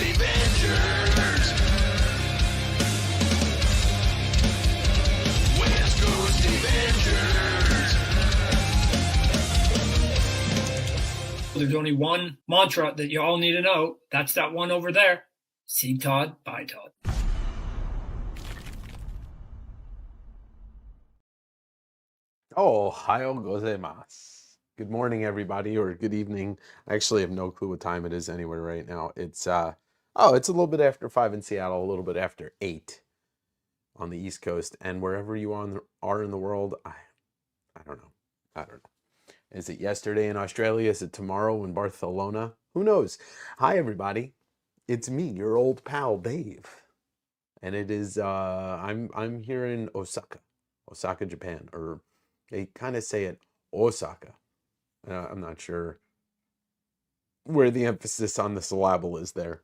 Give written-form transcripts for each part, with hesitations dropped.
Avengers. West Coast Avengers. There's only one mantra that you all need to know. That's that one over there. See Todd, bye Todd. Ohio gozaimasu. Good morning, everybody, or good evening. I actually have no clue what time it is anywhere right now. It's it's a little bit after 5 in Seattle, a little bit after 8 on the East Coast, and wherever you are in the world, I don't know. I don't know. Is it yesterday in Australia? Is it tomorrow in Barcelona? Who knows? Hi, everybody. It's me, your old pal Dave, and it is I'm here in Osaka, Japan, or they kind of say it Osaka. I'm not sure where the emphasis on the syllable is there.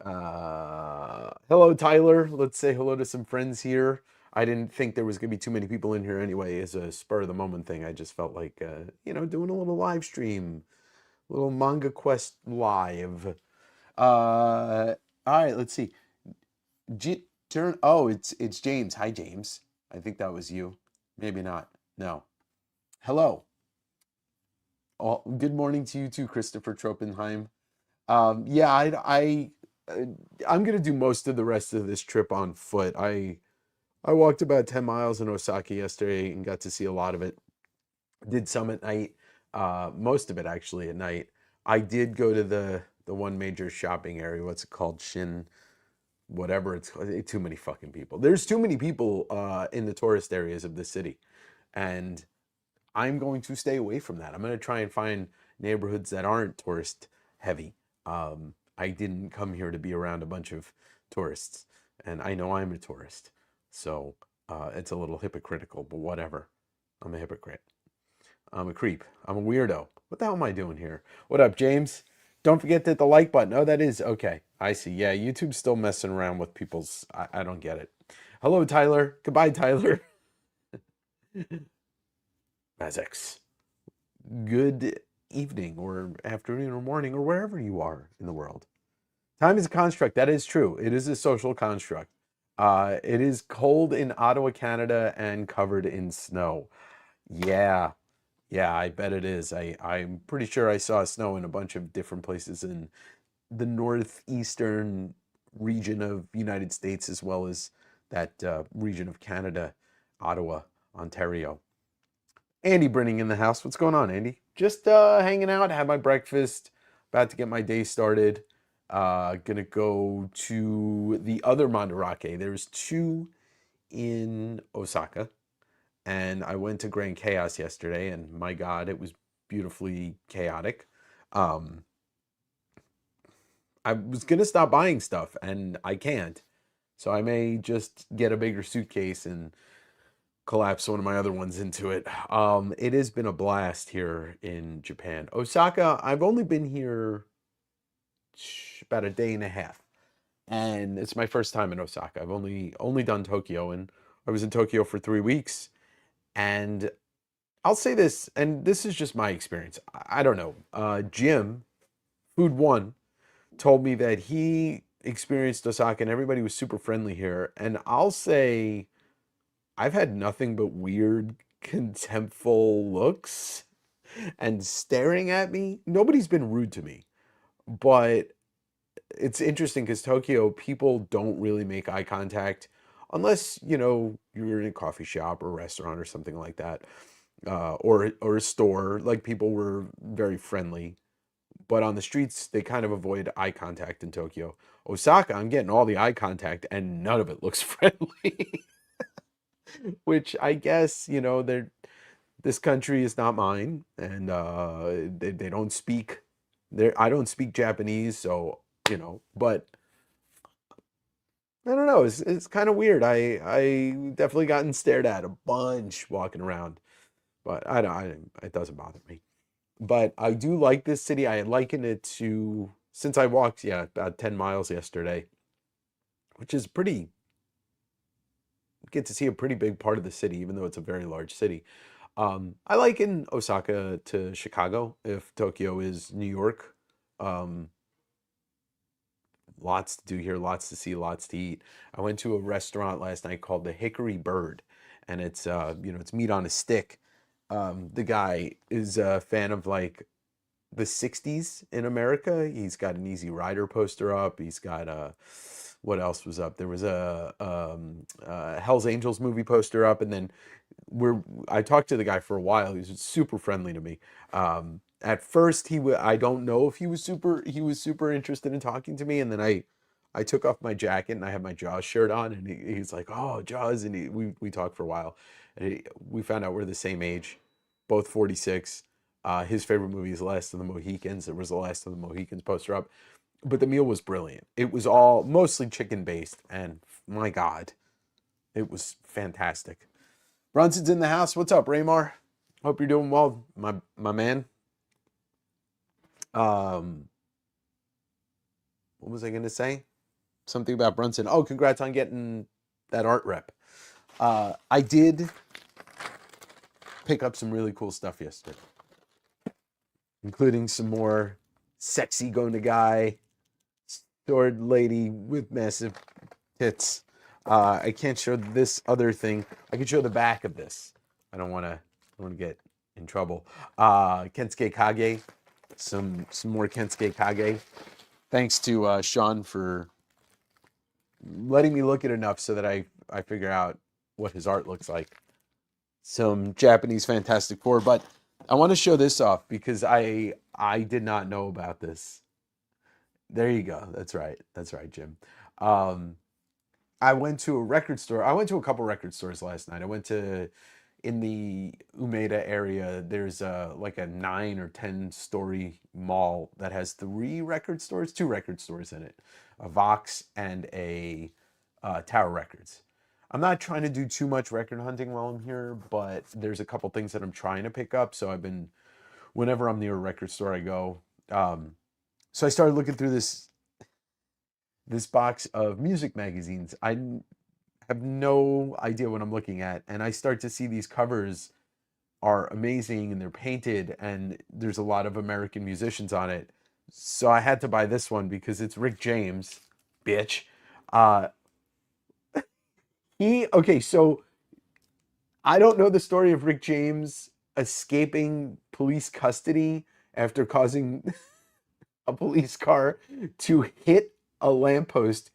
Hello, Tyler. Let's say hello to some friends here. I didn't think there was going to be too many people in here anyway as a spur of the moment thing. I just felt like, doing a little live stream, little Manga Quest live. All right, let's see. It's James. Hi, James. I think that was you. Maybe not. No. Hello. Oh, good morning to you too, Christopher Tropenheim. I'm gonna do most of the rest of this trip on foot. I walked about 10 miles in Osaka yesterday and got to see a lot of it. Did some at night, most of it actually at night. I did go to the one major shopping area. What's it called? Shin, whatever it's called. Too many fucking people. There's too many people in the tourist areas of the city, and I'm going to stay away from that. I'm going to try and find neighborhoods that aren't tourist heavy. I didn't come here to be around a bunch of tourists, and I know I'm a tourist, so it's a little hypocritical, but whatever. I'm a hypocrite. I'm a creep. I'm a weirdo. What the hell am I doing here? What up, James? Don't forget that the like button. Oh, that is okay. I see. Yeah, YouTube's still messing around with people's. I don't get it. Hello, Tyler. Goodbye, Tyler. Mazex. Good evening or afternoon or morning or wherever you are in the world. Time is a construct. That is true. It is a social construct. It is cold in Ottawa, Canada, and covered in snow. Yeah, I bet it is. I'm pretty sure I saw snow in a bunch of different places in the northeastern region of United States, as well as that region of Canada, Ottawa, Ontario. Andy Brinning in the house. What's going on, Andy? Just hanging out, had my breakfast, about to get my day started. Gonna go to the other Mandarake. There's two in Osaka, and I went to Grand Chaos yesterday, and my God, it was beautifully chaotic. I was gonna stop buying stuff, and I can't, so I may just get a bigger suitcase and collapse one of my other ones into it. It has been a blast here in Japan. Osaka, I've only been here about a day and a half, and it's my first time in Osaka. I've only done Tokyo, and I was in Tokyo for 3 weeks. And I'll say this, and this is just my experience. I don't know. Jim, Food One, told me that he experienced Osaka, and everybody was super friendly here. And I'll say, I've had nothing but weird, contemptful looks and staring at me. Nobody's been rude to me, but it's interesting because Tokyo, people don't really make eye contact unless, you're in a coffee shop or a restaurant or something like that, or a store. Like, people were very friendly, but on the streets, they kind of avoid eye contact in Tokyo. Osaka, I'm getting all the eye contact and none of it looks friendly. Which I guess, this country is not mine, and they don't speak there. I don't speak Japanese, so but I don't know. It's kind of weird. I definitely gotten stared at a bunch walking around, but I don't. It doesn't bother me. But I do like this city. I liken it to, since I walked, about 10 miles yesterday, which is pretty. Get to see a pretty big part of the city, even though it's a very large city. I liken Osaka to Chicago, if Tokyo is New York. Lots to do here, lots to see, lots to eat. I went to a restaurant last night called the Hickory Bird, and it's it's meat on a stick. The guy is a fan of like the 60s in America. He's got an Easy Rider poster up. He's got what else was up? There was a Hell's Angels movie poster up, and then I talked to the guy for a while. He was super friendly to me. At first I don't know if he was super interested in talking to me, and then I took off my jacket and I had my Jaws shirt on, and he's like, "Oh, Jaws," and we talked for a while, and we found out we're the same age, both 46. His favorite movie is Last of the Mohicans. There was the Last of the Mohicans poster up, but the meal was brilliant. It was all mostly chicken based, and my God, it was fantastic. Brunson's in the house. What's up, Raymar? Hope you're doing well, my man. What was I gonna say? Something about Brunson. Oh, congrats on getting that art rep. I did pick up some really cool stuff yesterday, including some more sexy going to guy sword lady with massive tits. I can't show this other thing. I can show the back of this. I don't want to get in trouble. Kensuke Kage, some more Kensuke Kage. Thanks to Sean for letting me look at enough so that I figure out what his art looks like. Some Japanese Fantastic Four, but I want to show this off because I did not know about this. There you go. That's right, Jim. I went to a record store. I went to a couple record stores last night. I went to, in the Umeda area, there's like a 9 or 10 story mall that has two record stores in it, a Vox and a Tower Records. I'm not trying to do too much record hunting while I'm here, but there's a couple things that I'm trying to pick up. So whenever I'm near a record store, I go. So I started looking through this box of music magazines. I have no idea what I'm looking at, and I start to see these covers are amazing, and they're painted, and there's a lot of American musicians on it. So I had to buy this one because it's Rick James, bitch. So I don't know the story of Rick James escaping police custody after causing a police car to hit a lamppost,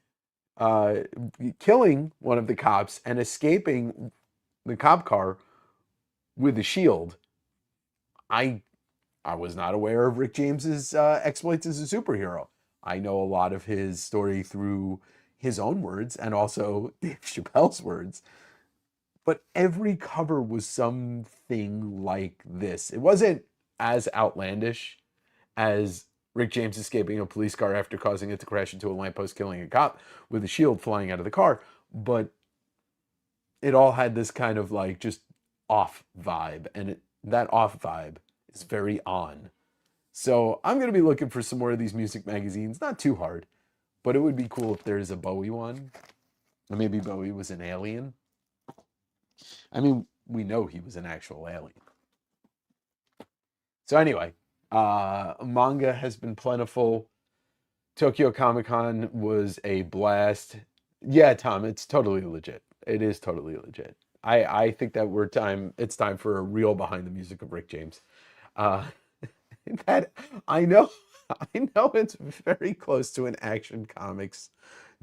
killing one of the cops and escaping the cop car with a shield. I was not aware of Rick James's exploits as a superhero. I know a lot of his story through his own words and also Dave Chappelle's words. But every cover was something like this. It wasn't as outlandish as Rick James escaping a police car after causing it to crash into a lamppost, killing a cop with a shield flying out of the car. But it all had this kind of like just off vibe. And that off vibe is very on. So I'm going to be looking for some more of these music magazines. Not too hard, but it would be cool if there's a Bowie one. Or maybe Bowie was an alien. I mean, we know he was an actual alien. So anyway, manga has been plentiful. Tokyo Comic Con was a blast. Yeah, Tom, it's totally legit. It is totally legit. I think that it's time for a real behind the music of Rick James. That I know it's very close to an Action Comics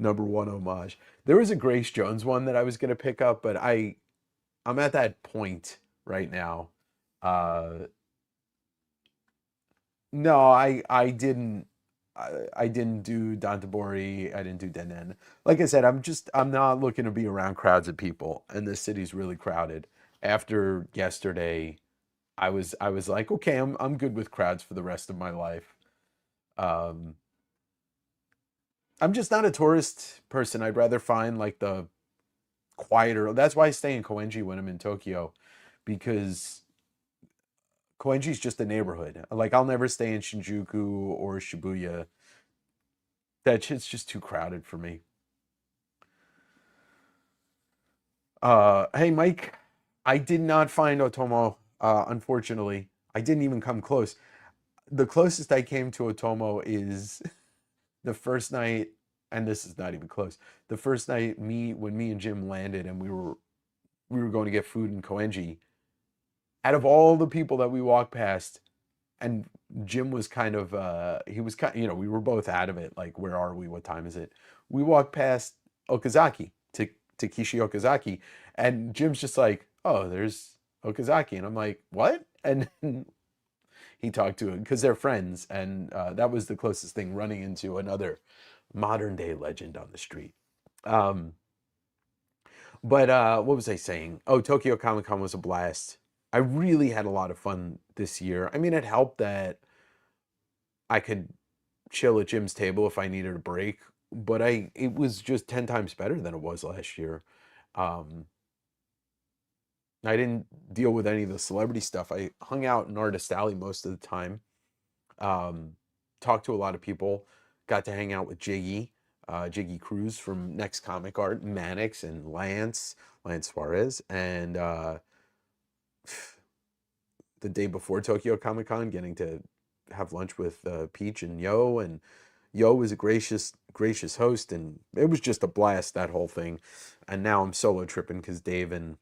#1 homage. There was a Grace Jones one that I was gonna pick up, but I'm at that point right now. No, I didn't. I didn't do Dantabori. I didn't do Denen. Like I said, I'm not looking to be around crowds of people, and the city's really crowded. After yesterday, I was like, okay, I'm good with crowds for the rest of my life. Um, I'm just not a tourist person. I'd rather find like the quieter. That's why I stay in Koenji when I'm in Tokyo, because Koenji's just a neighborhood. Like I'll never stay in Shinjuku or Shibuya. That shit's just too crowded for me. Hey Mike, I did not find Otomo. Unfortunately, I didn't even come close. The closest I came to Otomo is the first night and this is not even close. The first night, when me and Jim landed, and we were going to get food in Koenji. Out of all the people that we walked past, and Jim was kind of he was kind, we were both out of it. Like, where are we? What time is it? We walked past Okazaki to Kishi Okazaki, and Jim's just like, oh, there's Okazaki, and I'm like, what? And he talked to him because they're friends, and that was the closest thing, running into another modern day legend on the street. Um, but what was I saying? Oh, Tokyo Comic Con was a blast. I really had a lot of fun this year. I mean, it helped that I could chill at Jim's table if I needed a break, but it was just 10 times better than it was last year. Um, I didn't deal with any of the celebrity stuff. I hung out in Artist Alley most of the time. Um, Talked to a lot of people. Got to hang out with Jiggy Cruz from Next Comic Art, Mannix, and Lance Suarez. And the day before Tokyo Comic Con, getting to have lunch with Peach and Yo, and Yo was a gracious host, and it was just a blast, that whole thing. And now I'm solo tripping because Dave and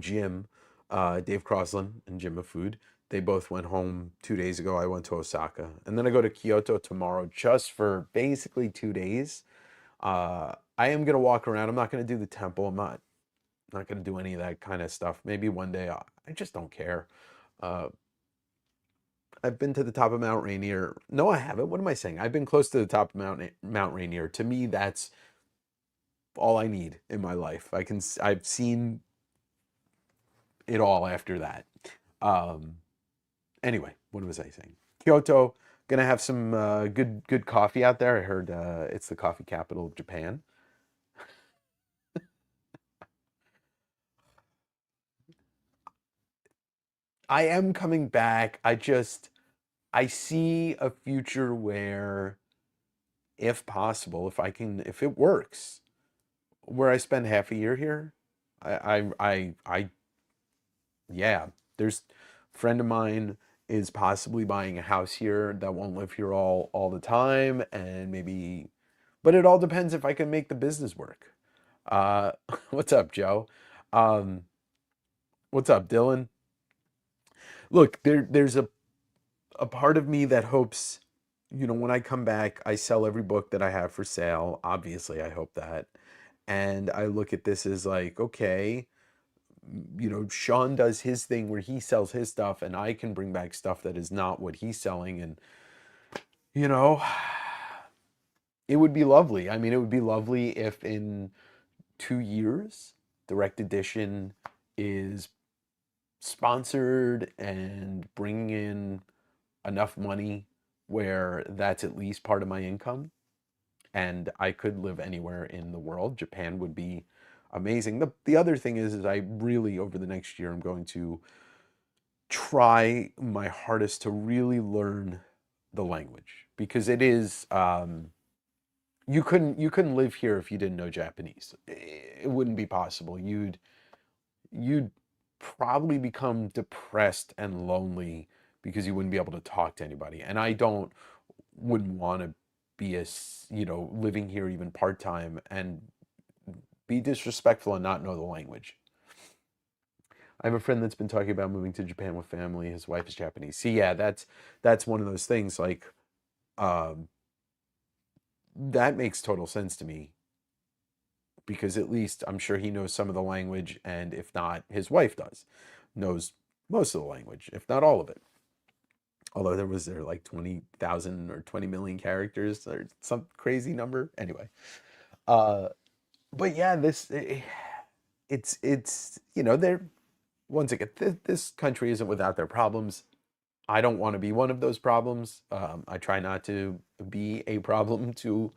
Jim, Dave Crosland and Jim of Food, they both went home 2 days ago. I went to Osaka, and then I go to Kyoto tomorrow just for basically 2 days. I am gonna walk around. I'm not gonna do the temple. I'm not gonna do any of that kind of stuff. Maybe one day. I just don't care. Uh, I've been to the top of Mount Rainier. No, I haven't. What am I saying? I've been close to the top of Mount Rainier. To me, that's all I need in my life. I've seen it all after that. Um, anyway, what was I saying? Kyoto, gonna have some good coffee out there. I heard it's the coffee capital of Japan. I am coming back. I see a future where, if possible, if it works, where I spend half a year here. Yeah, there's a friend of mine is possibly buying a house here that won't live here all the time, and maybe, but it all depends if I can make the business work. Uh, what's up, Joe? Um, what's up, Dylan? Look, there's a part of me that hopes, when I come back, I sell every book that I have for sale. Obviously, I hope that. And I look at this as like, okay, Sean does his thing where he sells his stuff, and I can bring back stuff that is not what he's selling. And, you know, it would be lovely. I mean, it would be lovely if in 2 years, Direct Edition is sponsored and bringing in enough money where that's at least part of my income, and I could live anywhere in the world. Japan would be amazing. The other thing is I really, over the next year, I'm going to try my hardest to really learn the language, because it is you couldn't live here if you didn't know Japanese. It wouldn't be possible. You'd probably become depressed and lonely because you wouldn't be able to talk to anybody. And I wouldn't want to be living here even part-time and be disrespectful and not know the language. I have a friend that's been talking about moving to Japan with family. His wife is Japanese. See, yeah, that's one of those things, like, um, that makes total sense to me, because at least I'm sure he knows some of the language, and if not, his wife knows most of the language, if not all of it. Although there like 20,000 or 20 million characters or some crazy number. Anyway, uh, but yeah, it's they're, once again, this country isn't without their problems. I don't want to be one of those problems. I try not to be a problem to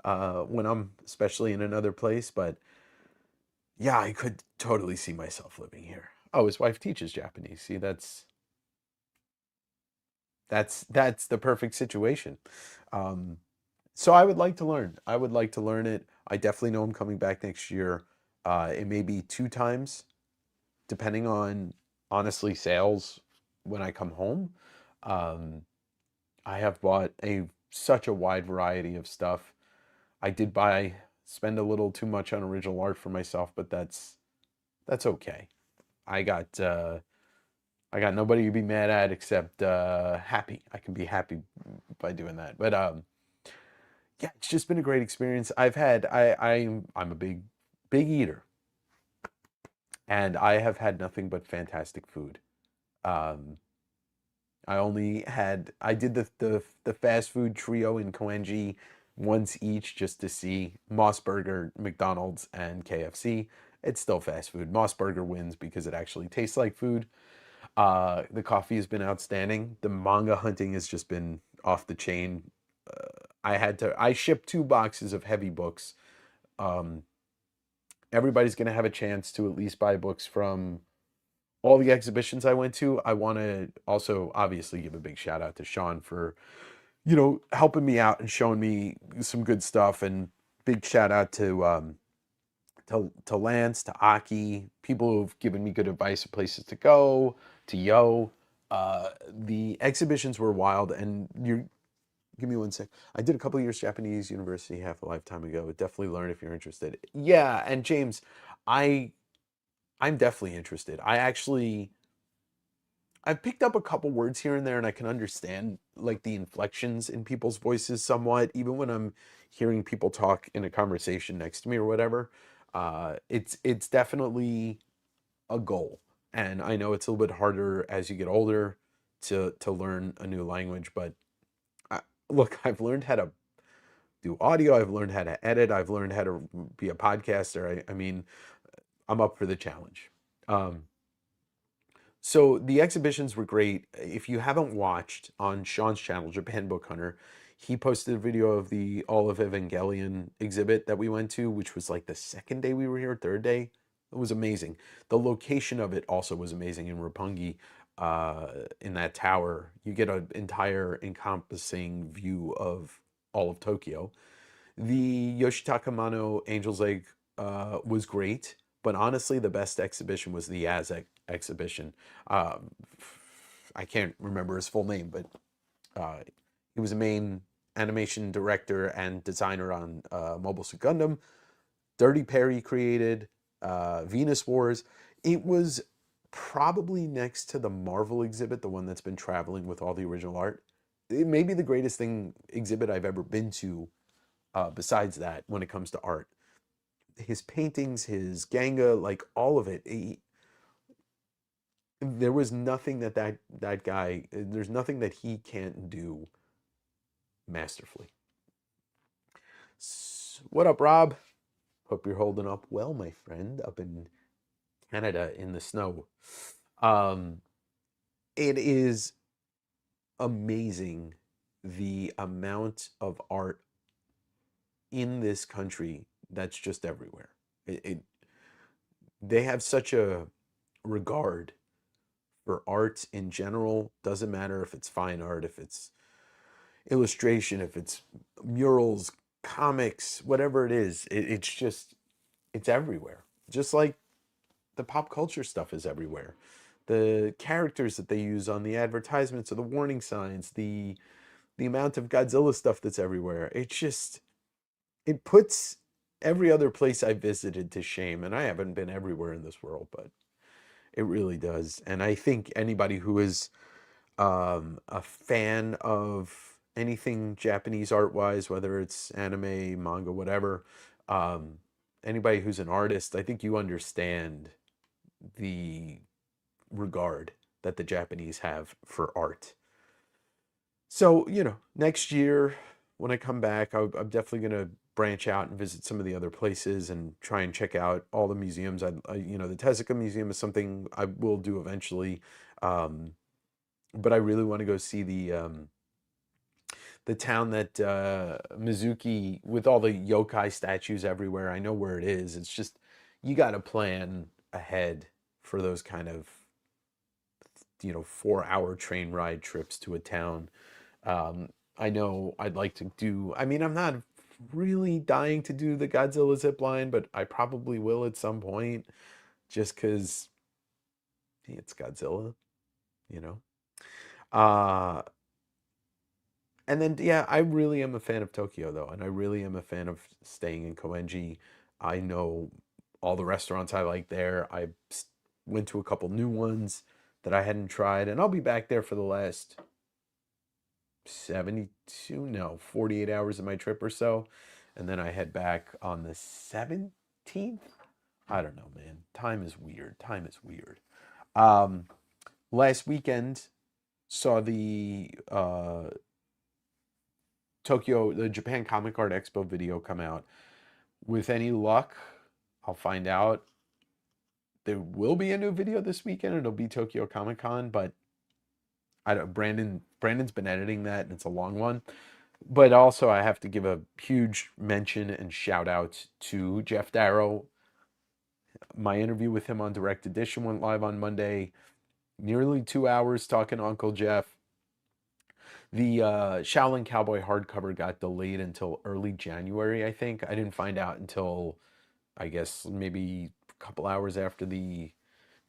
when I'm especially in another place, but yeah, I could totally see myself living here. Oh, his wife teaches Japanese. See, that's the perfect situation. Um, so I would like to learn. I would like to learn it. I definitely know I'm coming back next year. It may be 2 times, depending on, honestly, sales when I come home. Um, I have bought such a wide variety of stuff. I did spend a little too much on original art for myself, but that's okay. I got I got nobody to be mad at except happy. I can be happy by doing that. But yeah, it's just been a great experience. I'm a big eater, and I have had nothing but fantastic food. Um, I did the fast food trio in Koenji once each just to see Moss Burger, McDonald's, and KFC. It's still fast food. Moss Burger wins because it actually tastes like food. The coffee has been outstanding. The manga hunting has just been off the chain. I shipped 2 boxes of heavy books. Um, Everybody's gonna have a chance to at least buy books from all the exhibitions I went to. I want to also obviously give a big shout out to Sean for, helping me out and showing me some good stuff. And big shout out to Lance, to Aki, people who've given me good advice of places to go, to Yo. The exhibitions were wild, and you give me one sec. I did a couple of years Japanese university half a lifetime ago. Definitely learn if you're interested. Yeah, and James, I I'm definitely interested. I've picked up a couple words here and there, and I can understand like the inflections in people's voices somewhat, even when I'm hearing people talk in a conversation next to me or whatever. It's definitely a goal, and I know it's a little bit harder as you get older to learn a new language. But I, look, I've learned how to do audio. I've learned how to edit. I've learned how to be a podcaster. I mean, I'm up for the challenge. Um, So the exhibitions were great. If you haven't watched on Sean's channel, Japan Book Hunter, he posted a video of the All of Evangelion exhibit that we went to, which was like the second day we were here, third day. It was amazing. The location of it also was amazing in Roppongi, in that tower. You get an entire encompassing view of all of Tokyo. The Yoshitaka Mano Angel's Egg was great, but honestly, the best exhibition was the exhibition. Um, I can't remember his full name, but uh, he was a main animation director and designer on Mobile Suit Gundam. Dirty Perry created Venus Wars. It was probably next to the Marvel exhibit, the one that's been traveling with all the original art. It may be the greatest exhibit I've ever been to besides that when it comes to art. His paintings, his ganga, like all of it. There was nothing that guy. There's nothing that he can't do masterfully. What up, Rob? Hope you're holding up well, my friend, up in Canada in the snow. Um, it is amazing the amount of art in this country that's just everywhere. They have such a regard for art in general. Doesn't matter if it's fine art, if it's illustration, if it's murals, comics, whatever it is. It's everywhere. Just like the pop culture stuff is everywhere. The characters that they use on the advertisements or the warning signs, the amount of Godzilla stuff that's everywhere. It puts every other place I visited to shame. And I haven't been everywhere in this world, but it really does. And I think anybody who is a fan of anything Japanese art wise, whether it's anime, manga, whatever, um, anybody who's an artist, I think you understand the regard that the Japanese have for art. So, next year when I come back, I'm definitely going to branch out and visit some of the other places and try and check out all the museums. The Tezuka Museum is something I will do eventually. Um, but I really want to go see the town that Mizuki, with all the yokai statues everywhere. I know where it is. It's just you got to plan ahead for those kind of 4-hour train ride trips to a town. I know I'd like to do. I mean, I'm not really dying to do the Godzilla zip line, but I probably will at some point, just because it's Godzilla, you know. Uh, And then, yeah, I really am a fan of Tokyo, though, and I really am a fan of staying in Koenji. I know all the restaurants I like there. Went to a couple new ones that I hadn't tried, and I'll be back there for the last 72, no, 48 hours of my trip or so. And then I head back on the 17th. I don't know, man. Time is weird. Time is weird. Last weekend saw the the Japan Comic Art Expo video come out. With any luck, I'll find out there will be a new video this weekend. It'll be Tokyo Comic Con, but I don't. Brandon's been editing that, and it's a long one. But also, I have to give a huge mention and shout out to Jeff Darrow. My interview with him on Direct Edition went live on Monday. Nearly 2 hours talking to Uncle Jeff. The Shaolin Cowboy hardcover got delayed until early January, I think. I didn't find out until, I guess, maybe a couple hours after the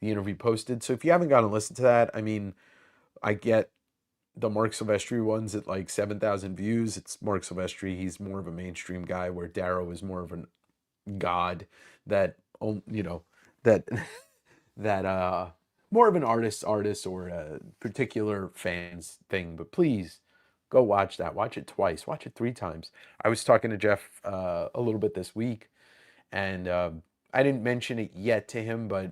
interview posted. So if you haven't gotten to listen to that, I mean, I get the Mark Silvestri ones at like 7,000 views. It's Mark Silvestri. He's more of a mainstream guy, where Darrow is more of a god that, you know, that that more of an artist or a particular fans thing. But please go watch that. Watch it twice. Watch it 3 times. I was talking to Jeff a little bit this week, and I didn't mention it yet to him, but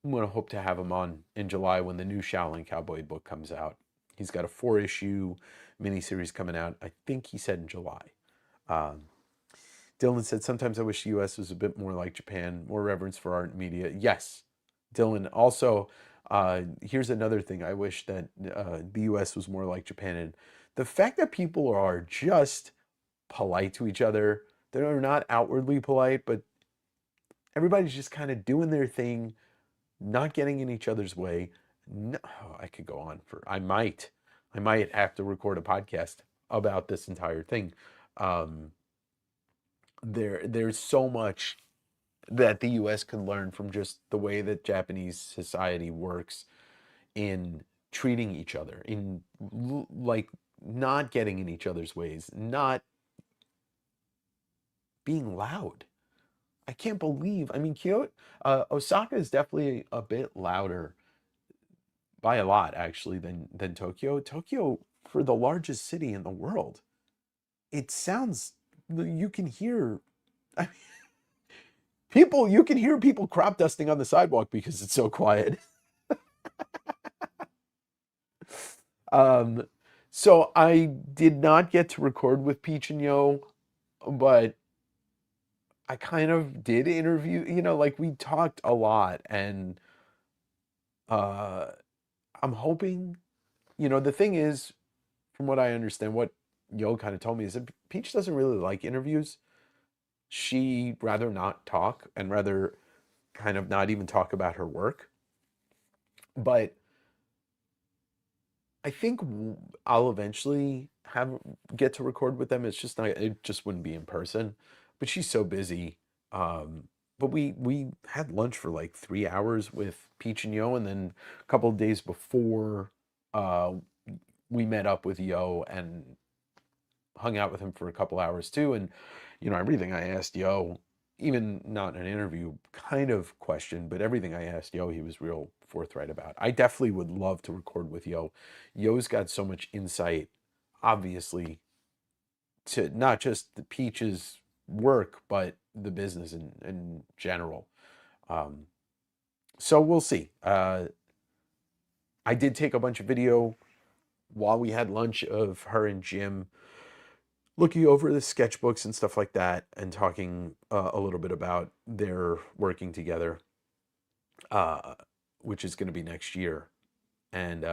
I'm going to hope to have him on in July when the new Shaolin Cowboy book comes out. He's got a 4-issue miniseries coming out. I think he said in July. Dylan said, sometimes I wish the U.S. was a bit more like Japan, more reverence for art and media. Yes, Dylan. Also, here's another thing. I wish that the U.S. was more like Japan. And the fact that people are just polite to each other, they're not outwardly polite, but everybody's just kind of doing their thing, not getting in each other's way. No, I could go on for, I might have to record a podcast about this entire thing. There's so much that the US can learn from just the way that Japanese society works in treating each other, in like not getting in each other's ways, not being loud. I can't believe, I mean, Osaka is definitely a bit louder by a lot, actually, than Tokyo. Tokyo, for the largest city in the world, it sounds, you can hear, I mean, you can hear people crop dusting on the sidewalk because it's so quiet. So I did not get to record with Peach and Yo, but I kind of did interview, like we talked a lot, and I'm hoping, the thing is, from what I understand, what Yo kind of told me is that Peach doesn't really like interviews. She'd rather not talk and rather kind of not even talk about her work. But I think I'll eventually get to record with them. It's just not, it just wouldn't be in person. But she's so busy. But we had lunch for like 3 hours with Peach and Yo, and then a couple of days before, we met up with Yo and hung out with him for a couple hours too. And everything I asked Yo, even not an interview kind of question, but everything I asked Yo, he was real forthright about. I definitely would love to record with Yo. Yo's got so much insight, obviously, to not just the Peach's work, but the business in general. So we'll see. I did take a bunch of video while we had lunch of her and Jim looking over the sketchbooks and stuff like that, and talking a little bit about their working together, which is going to be next year. And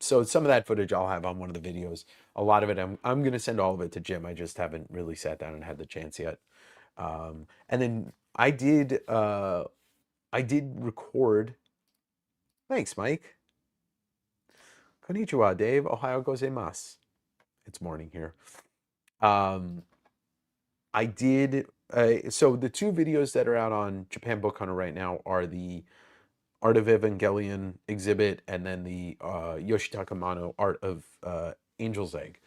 so some of that footage I'll have on one of the videos. A lot of it, I'm going to send all of it to Jim. I just haven't really sat down and had the chance yet. And then I did record. Thanks, Mike. Konnichiwa, Dave. Ohayo gozaimasu. It's morning here. I did, so the 2 videos that are out on Japan Book Hunter right now are the Art of Evangelion exhibit, and then the Yoshitaka Mano Art of Angel's Egg.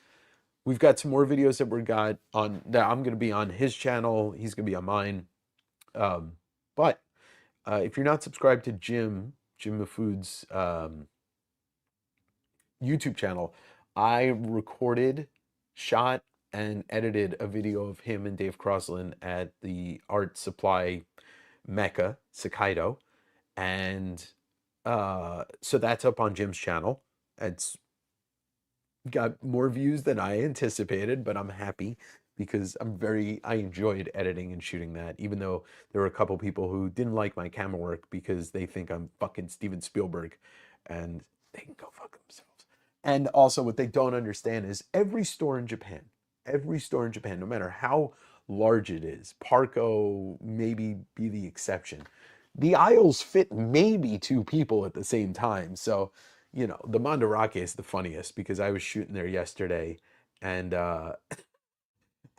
we've got some more videos that I'm going to be on his channel. He's going to be on mine. But if you're not subscribed to Jim Mafood's YouTube channel, I recorded, shot, and edited a video of him and Dave Crosland at the art supply mecca, Sakaido. And so that's up on Jim's channel. It's got more views than I anticipated, but I'm happy because I enjoyed editing and shooting that, even though there were a couple people who didn't like my camera work because they think I'm fucking Steven Spielberg, and they can go fuck themselves. And also, what they don't understand is every store in Japan, no matter how large it is, Parco maybe be the exception. The aisles fit maybe two people at the same time. So, the Mandarake is the funniest because I was shooting there yesterday, and my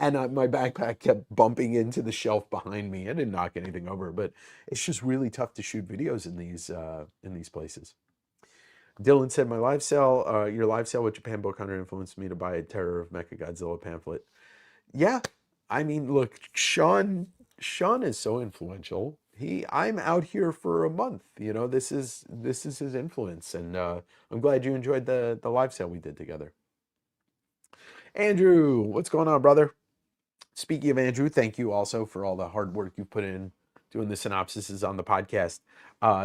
backpack kept bumping into the shelf behind me. I didn't knock anything over, but it's just really tough to shoot videos in these places. Dylan said, your live sale with Japan Book Hunter influenced me to buy a Terror of Mechagodzilla pamphlet. Yeah, I mean, look, Sean is so influential. I'm out here for a month. This is his influence, and I'm glad you enjoyed the live sale we did together. Andrew, what's going on, brother? Speaking of Andrew, thank you also for all the hard work you put in doing the synopsises on the podcast.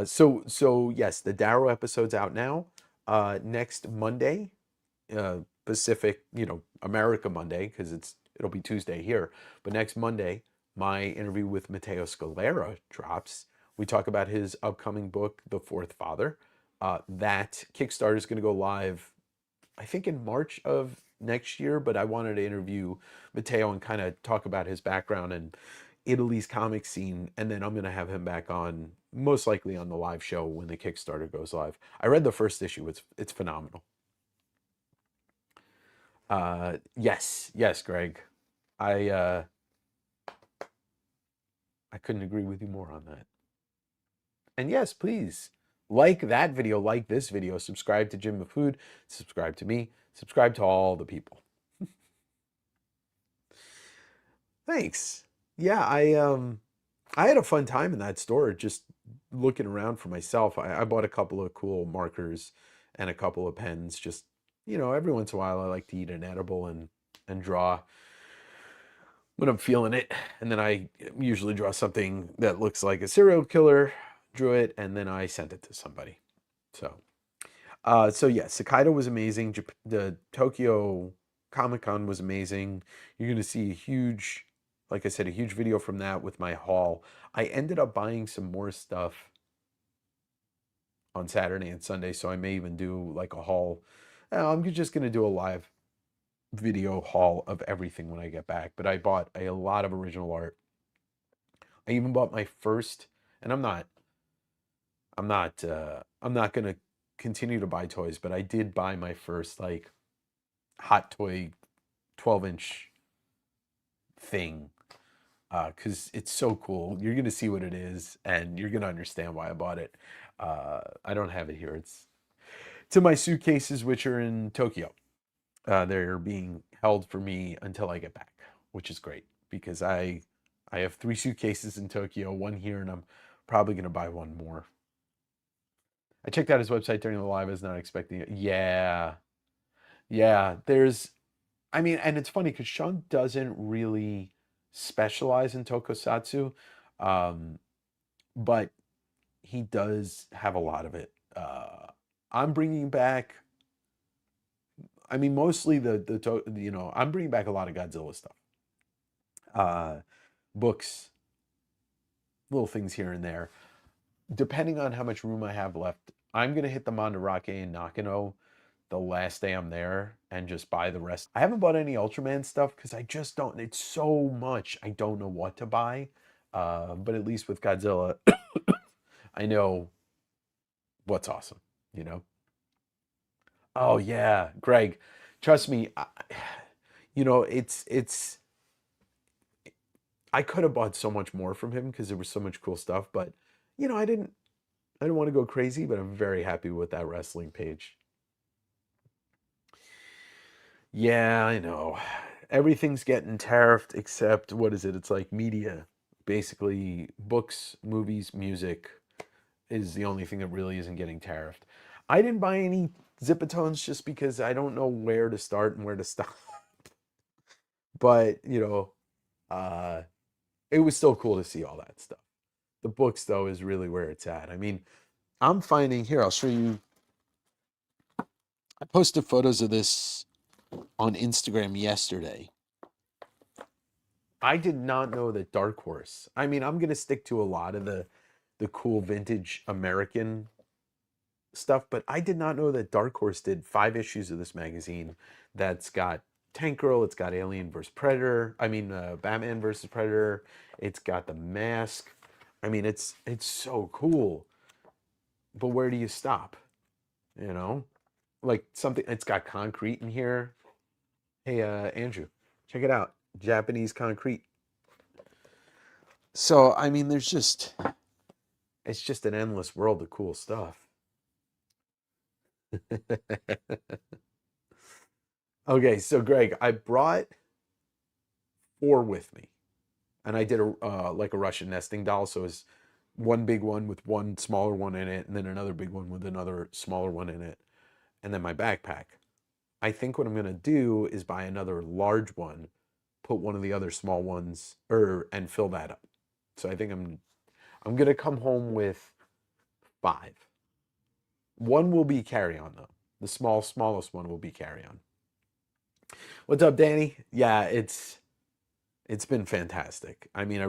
So yes, the Darrow episode's out now. Next Monday, Pacific, America Monday, because it'll be Tuesday here. But next Monday, my interview with Matteo Scalera drops. We talk about his upcoming book, The Fourth Father. That Kickstarter is going to go live, I think, in March of next year, but I wanted to interview Matteo and kind of talk about his background and Italy's comic scene, and then I'm going to have him back on, most likely on the live show when the Kickstarter goes live. I read the first issue. It's phenomenal. Yes, Greg. I couldn't agree with you more on that. And yes, please like that video, like this video, subscribe to Jim Food, subscribe to me, subscribe to all the people. Thanks. Yeah, I had a fun time in that store just looking around for myself. I bought a couple of cool markers and a couple of pens. Just, every once in a while I like to eat an edible and draw when I'm feeling it. And then I usually draw something that looks like a serial killer, drew it, and then I sent it to somebody. So yeah, Sakaido was amazing. The Tokyo Comic Con was amazing. You're going to see like I said, a huge video from that with my haul. I ended up buying some more stuff on Saturday and Sunday, so I may even do like a haul. I'm just going to do a live video haul of everything when I get back. But I bought a lot of original art. I even bought my first, and I'm not going to continue to buy toys, but I did buy my first like Hot Toy 12-inch thing because it's so cool. You're going to see what it is, and you're going to understand why I bought it. I don't have it here. It's in my suitcases, which are in Tokyo. They're being held for me until I get back, which is great because I have 3 suitcases in Tokyo, 1 here, and I'm probably going to buy 1 more. I checked out his website during the live. I was not expecting it. Yeah. And it's funny because Sean doesn't really specialize in tokusatsu, but he does have a lot of it. I'm bringing back, mostly I'm bringing back a lot of Godzilla stuff. Books, little things here and there. Depending on how much room I have left, I'm going to hit the Mandarake and Nakano the last day I'm there and just buy the rest. I haven't bought any Ultraman stuff because I just don't, it's so much. I don't know what to buy. But at least with Godzilla, I know what's awesome, Oh yeah, Greg, trust me, it's I could have bought so much more from him because there was so much cool stuff, but I didn't want to go crazy, but I'm very happy with that wrestling page. Yeah, I know. Everything's getting tariffed except what is it? It's like media. Basically, books, movies, music is the only thing that really isn't getting tariffed. I didn't buy any Zipatones just because I don't know where to start and where to stop. But, uh, it was still cool to see all that stuff. The books, though, is really where it's at. I mean, I'm finding here, I'll show you. I posted photos of this on Instagram yesterday. I did not know that Dark Horse. I mean, I'm gonna stick to a lot of the cool vintage American stuff, but I did not know that Dark Horse did 5 issues of this magazine that's got Tank Girl, it's got Alien versus Predator, Batman versus Predator, it's got The Mask. I mean, it's so cool. But where do you stop? You know? Like something it's got concrete in here. Hey Andrew, check it out. Japanese concrete. So, I mean, it's just an endless world of cool stuff. Okay, so Greg, I brought 4 with me, and I did a Russian nesting doll. So it's one big one with one smaller one in it, and then another big one with another smaller one in it, and then my backpack. I think what I'm gonna do is buy another large one, put one of the other small ones, and fill that up. So I think I'm gonna come home with 5. One will be carry on though. The smallest one will be carry on. What's up, Danny? Yeah, it's been fantastic. I mean,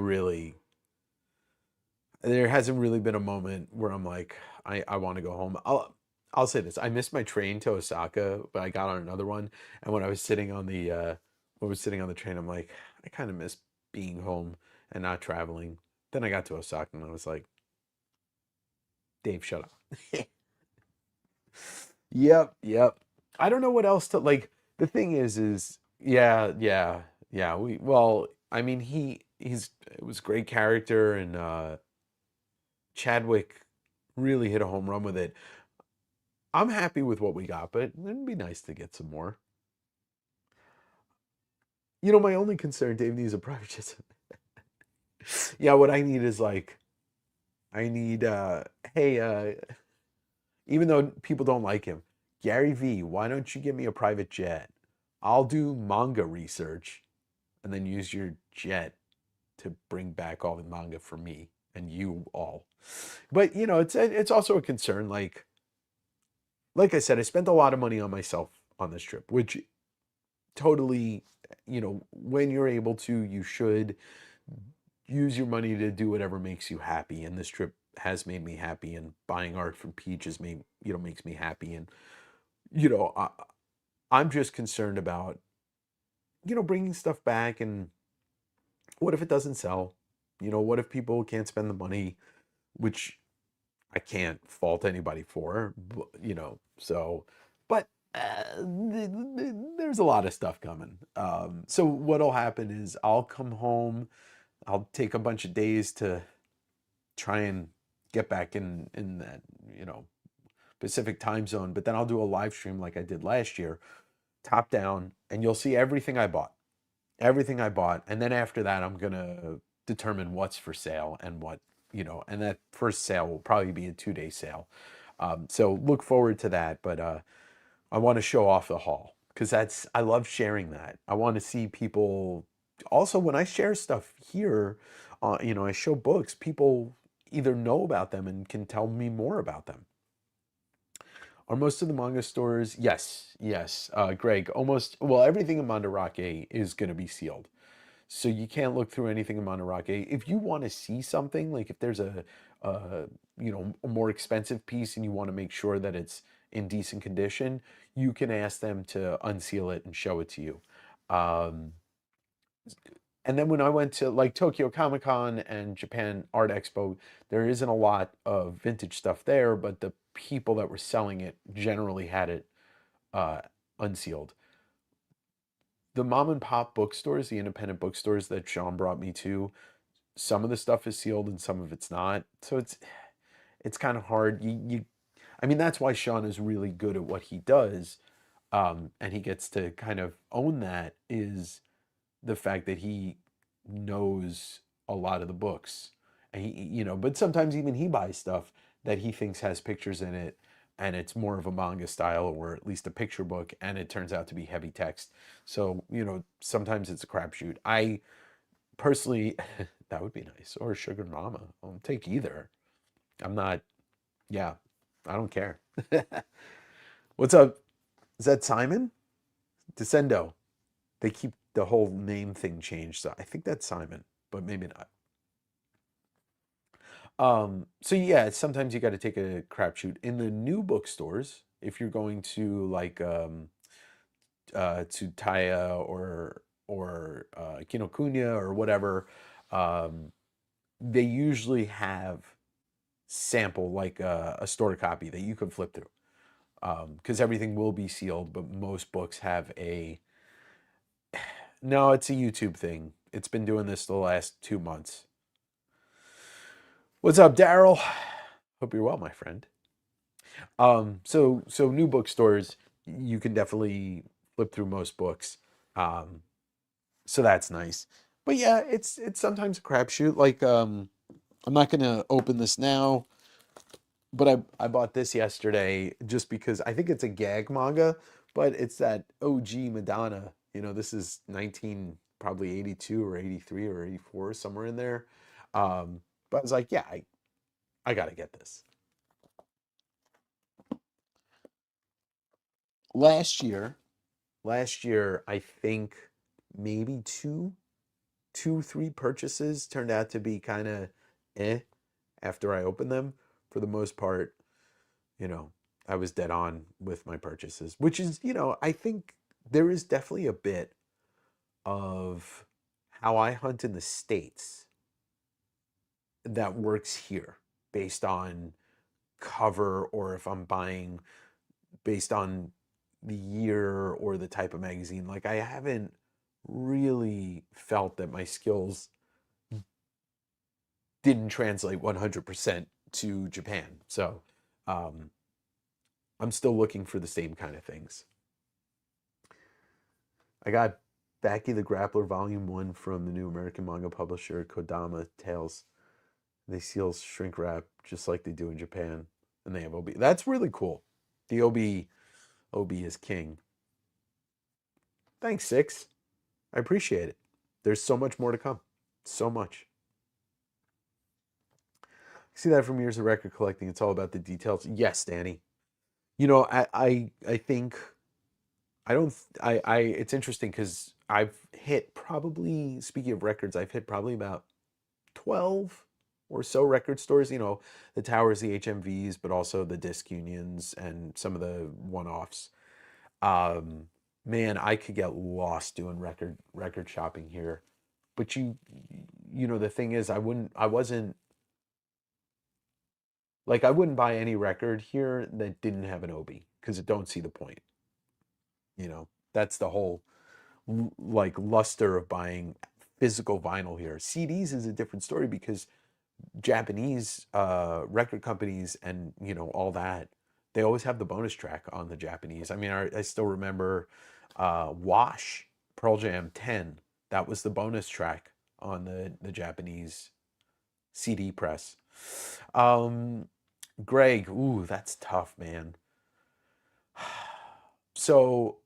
there hasn't really been a moment where I'm like, I want to go home. I'll say this. I missed my train to Osaka, but I got on another one. And when I was sitting on the train, I'm like, I kind of miss being home and not traveling. Then I got to Osaka and I was like, Dave, shut up. Yep, yep. I don't know what else to like. The thing is yeah, yeah, yeah. I mean, it was a great character, and Chadwick really hit a home run with it. I'm happy with what we got, but it'd be nice to get some more. My only concern, Dave needs a private jet. Yeah, what I need is like, I need, hey, even though people don't like him, Gary V, why don't you give me a private jet? I'll do manga research and then use your jet to bring back all the manga for me and you all. But it's also a concern. Like I said, I spent a lot of money on myself on this trip, which totally, when you're able to, you should use your money to do whatever makes you happy. And this trip has made me happy, and buying art from Peaches makes me happy. And you know, I, I'm just concerned about bringing stuff back, and what if it doesn't sell? What if people can't spend the money, which I can't fault anybody for, so, but there's a lot of stuff coming. So what'll happen is I'll come home, I'll take a bunch of days to try and get back in that, Pacific time zone, but then I'll do a live stream like I did last year, top down, and you'll see everything I bought. And then after that, I'm going to determine what's for sale and and that first sale will probably be a 2-day sale. So look forward to that. But I want to show off the haul because I love sharing that. I want to see people. Also, when I share stuff here, I show books, people either know about them and can tell me more about them. Are most of the manga stores? Yes, yes. Greg, everything in Mandarake is going to be sealed. So you can't look through anything in Mandarake. If you want to see something, like if there's a a more expensive piece and you want to make sure that it's in decent condition, you can ask them to unseal it and show it to you. Um, and then when I went to like Tokyo Comic Con and Japan Art Expo, there isn't a lot of vintage stuff there, but the people that were selling it generally had it uh, unsealed. The mom and pop bookstores, the independent bookstores that Sean brought me to, some of the stuff is sealed and some of it's not. So it's kind of hard. I mean, that's why Sean is really good at what he does. and he gets to kind of own that, is the fact that he knows a lot of the books. And but sometimes even he buys stuff that he thinks has pictures in it, and it's more of a manga style, or at least a picture book, and it turns out to be heavy text. So, sometimes it's a crapshoot. I personally, that would be nice. Or Sugar Mama. I'll take either. I'm not, yeah, I don't care. What's up? Is that Simon? Descendo. They keep the whole name thing changed. So I think that's Simon, but maybe not. So yeah, sometimes you got to take a crapshoot in the new bookstores. If you're going to like to Taya or Kinokuniya or whatever, um, they usually have sample, like a store copy that you can flip through. Because everything will be sealed, but most books have a. No, it's a YouTube thing. It's been doing this the last 2 months. What's up, Daryl? Hope you're well, my friend. So new bookstores, you can definitely flip through most books. Um, so that's nice. But yeah, it's sometimes a crapshoot. Like I'm not gonna open this now, but I bought this yesterday just because I think it's a gag manga, but it's that OG Madonna. This is 19 probably 82 or 83 or 84, somewhere in there. But I was like, yeah, I gotta get this. Last year, I think maybe two, three purchases turned out to be kind of after I opened them. For the most part, I was dead on with my purchases, which is, I think there is definitely a bit of how I hunt in the States that works here based on cover, or if I'm buying based on the year or the type of magazine. Like, I haven't really felt that my skills didn't translate 100% to Japan. So, I'm still looking for the same kind of things. I got Baki the Grappler Volume 1 from the new American manga publisher Kodama Tales. They seal shrink wrap just like they do in Japan. And they have OB. That's really cool. The OB is king. Thanks, Six. I appreciate it. There's so much more to come. So much. See that from years of record collecting. It's all about the details. Yes, Danny. I think I don't I it's interesting because I've hit, probably, speaking of records, I've hit probably about 12 or so record stores, the Towers, the HMVs, but also the disc unions and some of the one-offs. Um, Man, I could get lost doing record shopping here. But the thing is, I wasn't like, I wouldn't buy any record here that didn't have an OB, because I don't see the point. That's the whole like luster of buying physical vinyl here. CDs is a different story because Japanese record companies and all that, they always have the bonus track on the Japanese. I mean, I still remember Wash Pearl Jam 10. That was the bonus track on the Japanese CD press. Um, Greg, ooh, that's tough, man. So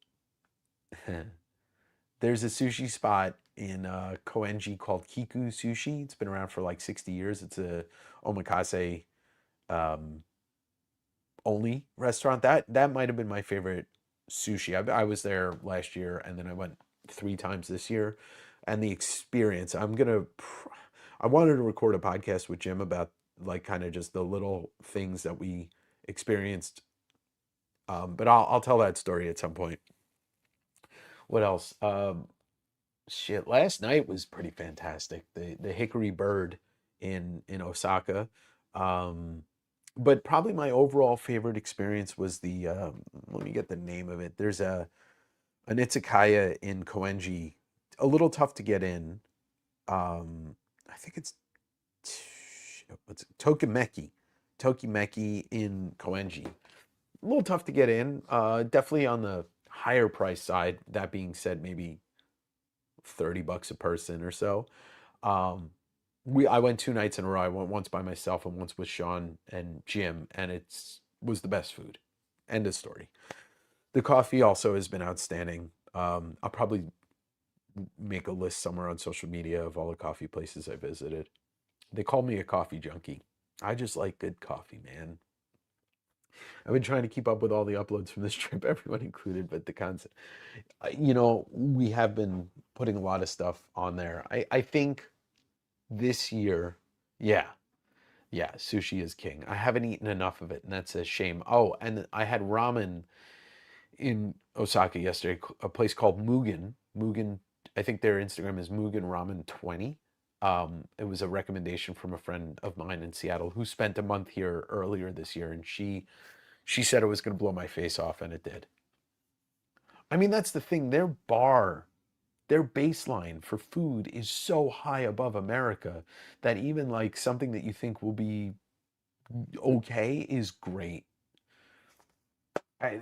there's a sushi spot in Koenji called Kiku Sushi. It's been around for like 60 years. It's a omakase um, only restaurant. That might have been my favorite sushi. I was there last year, and then I went 3 times this year. And the experience, I wanted to record a podcast with Jim about, like, kind of just the little things that we experienced. But I'll tell that story at some point. What else? Shit, last night was pretty fantastic. The Hickory Bird in Osaka. Um, but probably my overall favorite experience was the let me get the name of it. There's an izakaya in Koenji, a little tough to get in. I think it's what's it? Tokimeki in Koenji. A little tough to get in. Definitely on the higher price side. That being said, maybe $30 a person or so. Um, I went 2 nights in a row. I went once by myself and once with Sean and Jim, and it's was the best food. End of story. The coffee also has been outstanding. I'll probably make a list somewhere on social media of all the coffee places I visited. They call me a coffee junkie. I just like good coffee, man. I've been trying to keep up with all the uploads from this trip, everyone included, but the concept, we have been putting a lot of stuff on there. I think this year, yeah, yeah, sushi is king. I haven't eaten enough of it, and that's a shame. Oh, and I had ramen in Osaka yesterday, a place called Mugen. Mugen, I think their Instagram is Mugen Ramen 20. It was a recommendation from a friend of mine in Seattle who spent a month here earlier this year, and she said it was going to blow my face off, and it did. I mean, that's the thing. Their baseline for food is so high above America that even like something that you think will be okay is great. I,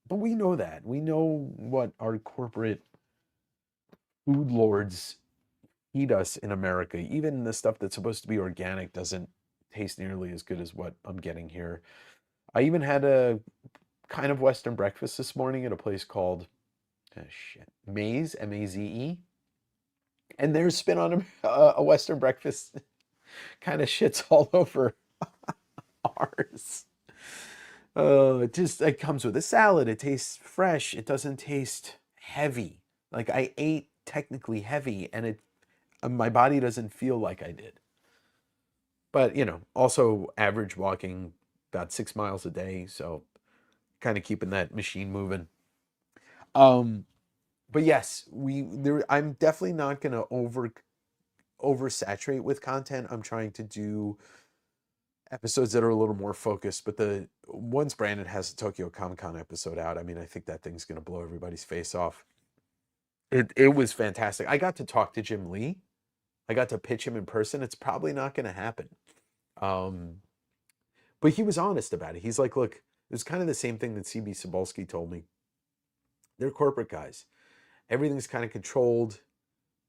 but we know that. We know what our corporate food lords feed us in America. Even the stuff that's supposed to be organic doesn't taste nearly as good as what I'm getting here. I even had a kind of Western breakfast this morning at a place called Maze, M-A-Z-E. And their spin on a Western breakfast kind of shits all over ours. It comes with a salad. It tastes fresh. It doesn't taste heavy. Like I ate technically heavy, and my body doesn't feel like I did. But also average walking about 6 miles a day, so kind of keeping that machine moving. But yes, I'm definitely not gonna oversaturate with content. I'm trying to do episodes that are a little more focused. But the once Brandon has a Tokyo Comic Con episode out, I mean, I think that thing's gonna blow everybody's face off. It was fantastic. I got to talk to Jim Lee. I got to pitch him in person. It's probably not gonna happen. But he was honest about it. He's like, look, it's kind of the same thing that CB Cebulski told me. They're corporate guys. Everything's kind of controlled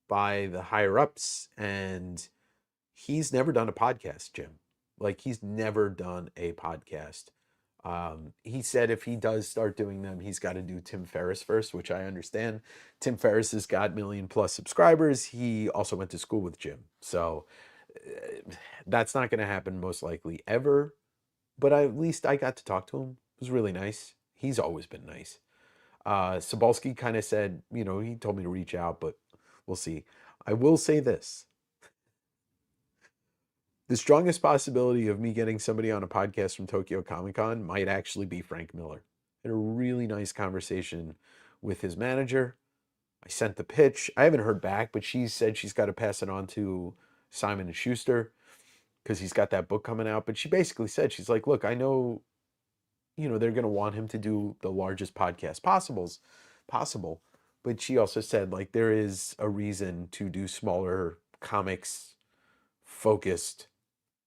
by the higher ups, and he's never done a podcast, Jim. Like he's never done a podcast. He said if he does start doing them, he's got to do Tim Ferriss first, which I understand. Tim Ferriss has got million+ subscribers. He also went to school with Jim, so that's not going to happen most likely ever. But at least I got to talk to him. It was really nice. He's always been nice. Cebulski kind of said, he told me to reach out, but we'll see. I will say this. The strongest possibility of me getting somebody on a podcast from Tokyo Comic Con might actually be Frank Miller. I had a really nice conversation with his manager. I sent the pitch. I haven't heard back, but she said she's got to pass it on to Simon and Schuster because he's got that book coming out. But she basically said, she's like, look, I know, they're going to want him to do the largest podcast possible. But she also said, like, there is a reason to do smaller comics focused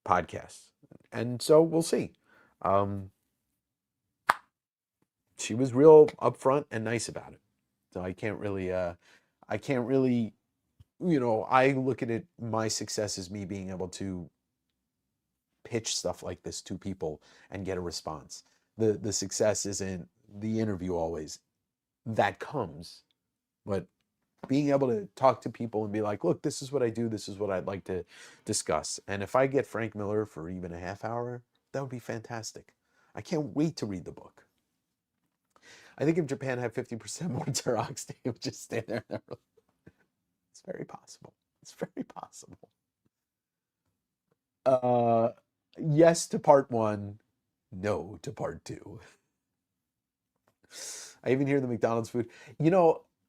podcasts. And so we'll see. She was real upfront and nice about it. So I can't really, I look at it, my success is me being able to pitch stuff like this to people and get a response. The success isn't the interview always. That comes, but being able to talk to people and be like, look, this is what I do. This is what I'd like to discuss. And if I get Frank Miller for even a half hour, that would be fantastic. I can't wait to read the book. I think if Japan had 50% more Xerox, they would just stand there. It's very possible. It's very possible. Yes to part one, no to part two. I even hear the McDonald's food.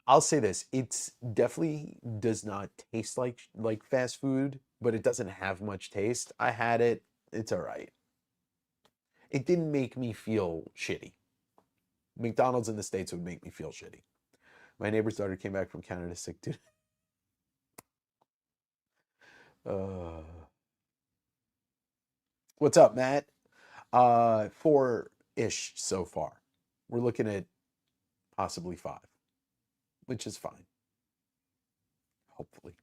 I'll say this: it's definitely does not taste like fast food, but it doesn't have much taste. I had it; it's all right. It didn't make me feel shitty. McDonald's in the States would make me feel shitty. My neighbor's daughter came back from Canada sick, dude. What's up, Matt? 4-ish so far. We're looking at possibly 5, which is fine. Hopefully.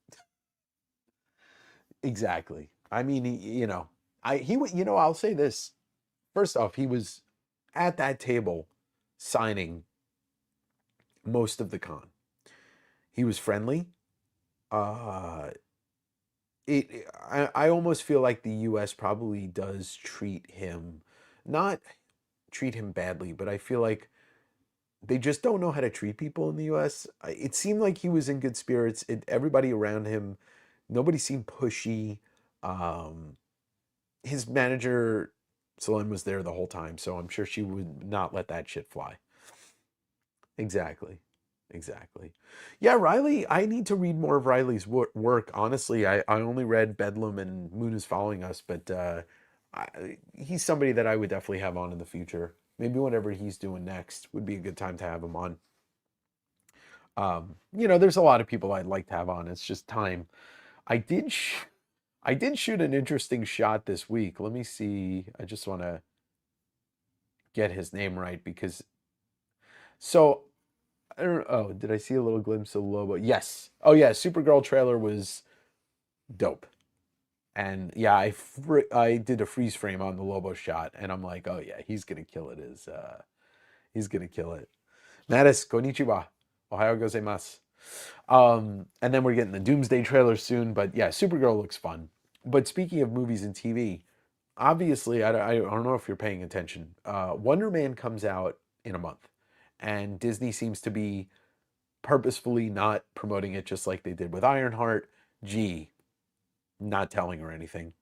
Exactly. I mean, I'll say this. First off, he was at that table signing most of the con. He was friendly. Uh, I almost feel like the U.S. probably does not treat him badly, but I feel like they just don't know how to treat people in the U.S. It seemed like he was in good spirits. Everybody around him, nobody seemed pushy. Um, his manager, Celine, was there the whole time, so I'm sure she would not let that shit fly. Exactly. Exactly. Yeah, Riley, I need to read more of Riley's work. Honestly, I only read Bedlam and Moon is Following Us, but he's somebody that I would definitely have on in the future. Maybe whatever he's doing next would be a good time to have him on. There's a lot of people I'd like to have on. It's just time. I did I did shoot an interesting shot this week. Let me see. I just want to get his name right because so I don't. Oh, did I see a little glimpse of Lobo? Yes. Oh yeah, Supergirl trailer was dope. And yeah, I did a freeze frame on the Lobo shot, and I'm like, oh yeah, he's gonna kill it. He's gonna kill it. Mattis, konnichiwa, ohayo gozaimasu. And then we're getting the Doomsday trailer soon. But yeah, Supergirl looks fun. But speaking of movies and TV, obviously, I don't know if you're paying attention. Wonder Man comes out in a month, and Disney seems to be purposefully not promoting it just like they did with Ironheart. Gee, not telling her anything.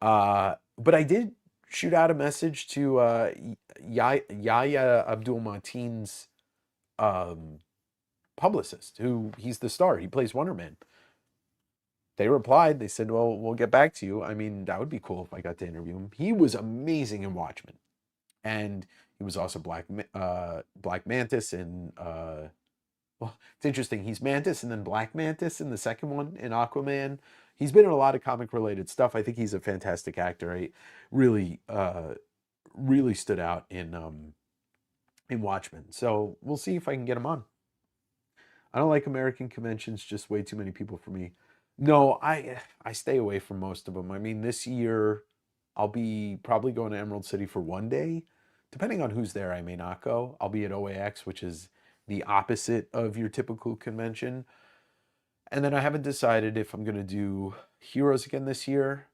But I did shoot out a message to Yahya Abdul Mateen's um, publicist, who he's the star. He plays Wonder Man. They replied. They said, "Well, we'll get back to you." I mean, that would be cool if I got to interview him. He was amazing in Watchmen, and he was also Black Mantis in well, it's interesting. He's Mantis and then Black Mantis in the second one in Aquaman. He's been in a lot of comic related stuff. I think he's a fantastic actor. I really, really stood out in Watchmen. So we'll see if I can get him on. I don't like American conventions. Just way too many people for me. No, I stay away from most of them. I mean, this year I'll be probably going to Emerald City for one day. Depending on who's there, I may not go. I'll be at OAX, which is the opposite of your typical convention. And then I haven't decided if I'm going to do Heroes again this year.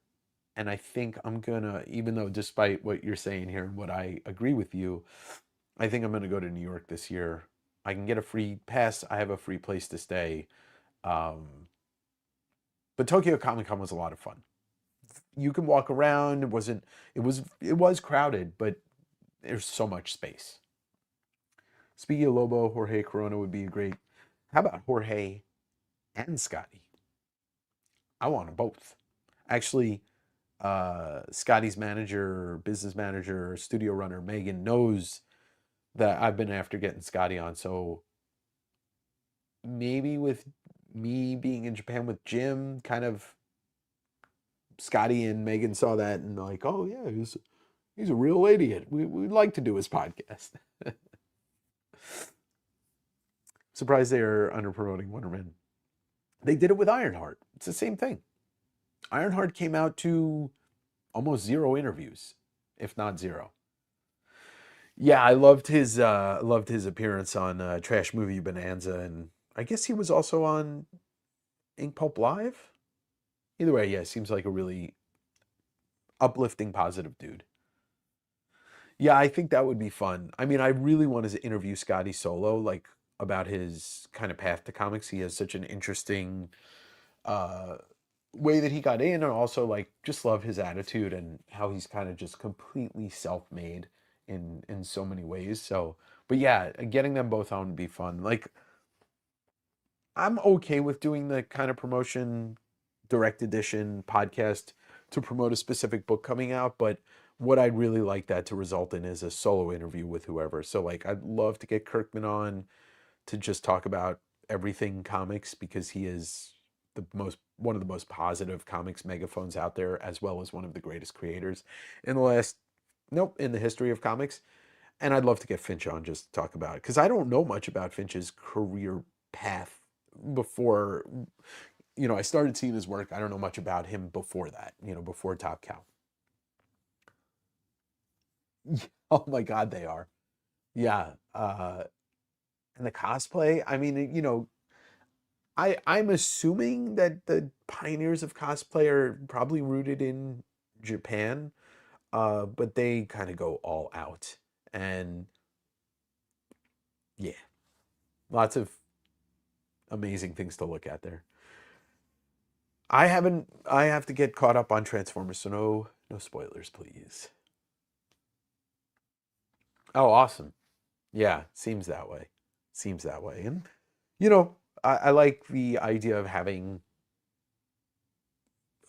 And I think I'm going to, even though despite what you're saying here and what I agree with you, I think I'm going to go to New York this year. I can get a free pass. I have a free place to stay. Um, but Tokyo Comic Con was a lot of fun. You can walk around. It was crowded, but there's so much space. Speaking of Lobo, Jorge Corona would be great. How about Jorge and Scotty? I want them both. Actually, Scotty's manager, business manager, studio runner, Megan, knows that I've been after getting Scotty on. So maybe with me being in Japan with Jim, kind of Scotty and Megan saw that and like, oh yeah, he's a real idiot. We'd like to do his podcast. Surprised they are under promoting Wonder Man. They did it with Ironheart. It's the same thing. Ironheart came out to almost zero interviews, if not zero. Yeah, I loved his appearance on Trash Movie Bonanza, and I guess he was also on Ink Pulp Live. Either way, yeah, seems like a really uplifting, positive dude. Yeah, I think that would be fun. I mean, I really wanted to interview Scotty Solo, like about his kind of path to comics. He has such an interesting uh, way that he got in, and also like just love his attitude and how he's kind of just completely self-made in so many ways. So, but yeah, getting them both on would be fun. Like I'm okay with doing the kind of promotion direct edition podcast to promote a specific book coming out, but what I'd really like that to result in is a solo interview with whoever. So like I'd love to get Kirkman on to just talk about everything comics because he is one of the most positive comics megaphones out there, as well as one of the greatest creators in the last nope in the history of comics. And I'd love to get Finch on just to talk about it because I don't know much about Finch's career path before, I started seeing his work. I don't know much about him before that, before Top Cow. Oh my God, they are. Yeah. And the cosplay, I mean, I'm assuming that the pioneers of cosplay are probably rooted in Japan, but they kind of go all out. And yeah, lots of amazing things to look at there. I have to get caught up on Transformers, so no spoilers, please. Oh, awesome. Yeah, seems that way. Seems that way. And I like the idea of having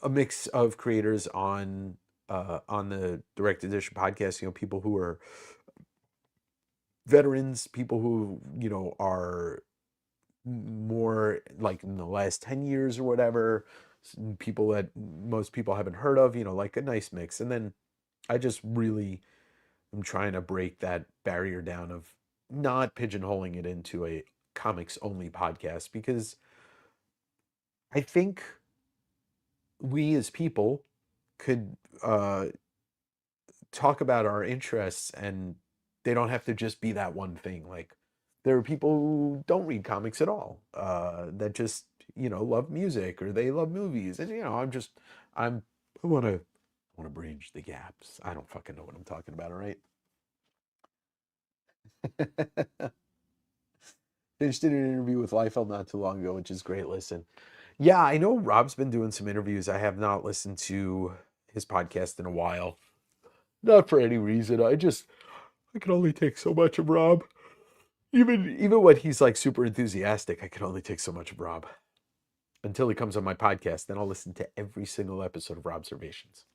a mix of creators on the direct edition podcast, people who are veterans, people who, are more like in the last 10 years or whatever, people that most people haven't heard of, like a nice mix. And then I just really am trying to break that barrier down of not pigeonholing it into a comics only podcast because I think we as people could talk about our interests and they don't have to just be that one thing. Like there are people who don't read comics at all, that just, love music or they love movies. And, I want to bridge the gaps. I don't fucking know what I'm talking about, all right? Finch did an interview with Liefeld not too long ago, which is great. Listen. Yeah, I know Rob's been doing some interviews. I have not listened to his podcast in a while. Not for any reason. I can only take so much of Rob. Even when he's like super enthusiastic, I can only take so much of Rob. Until he comes on my podcast, then I'll listen to every single episode of Observations.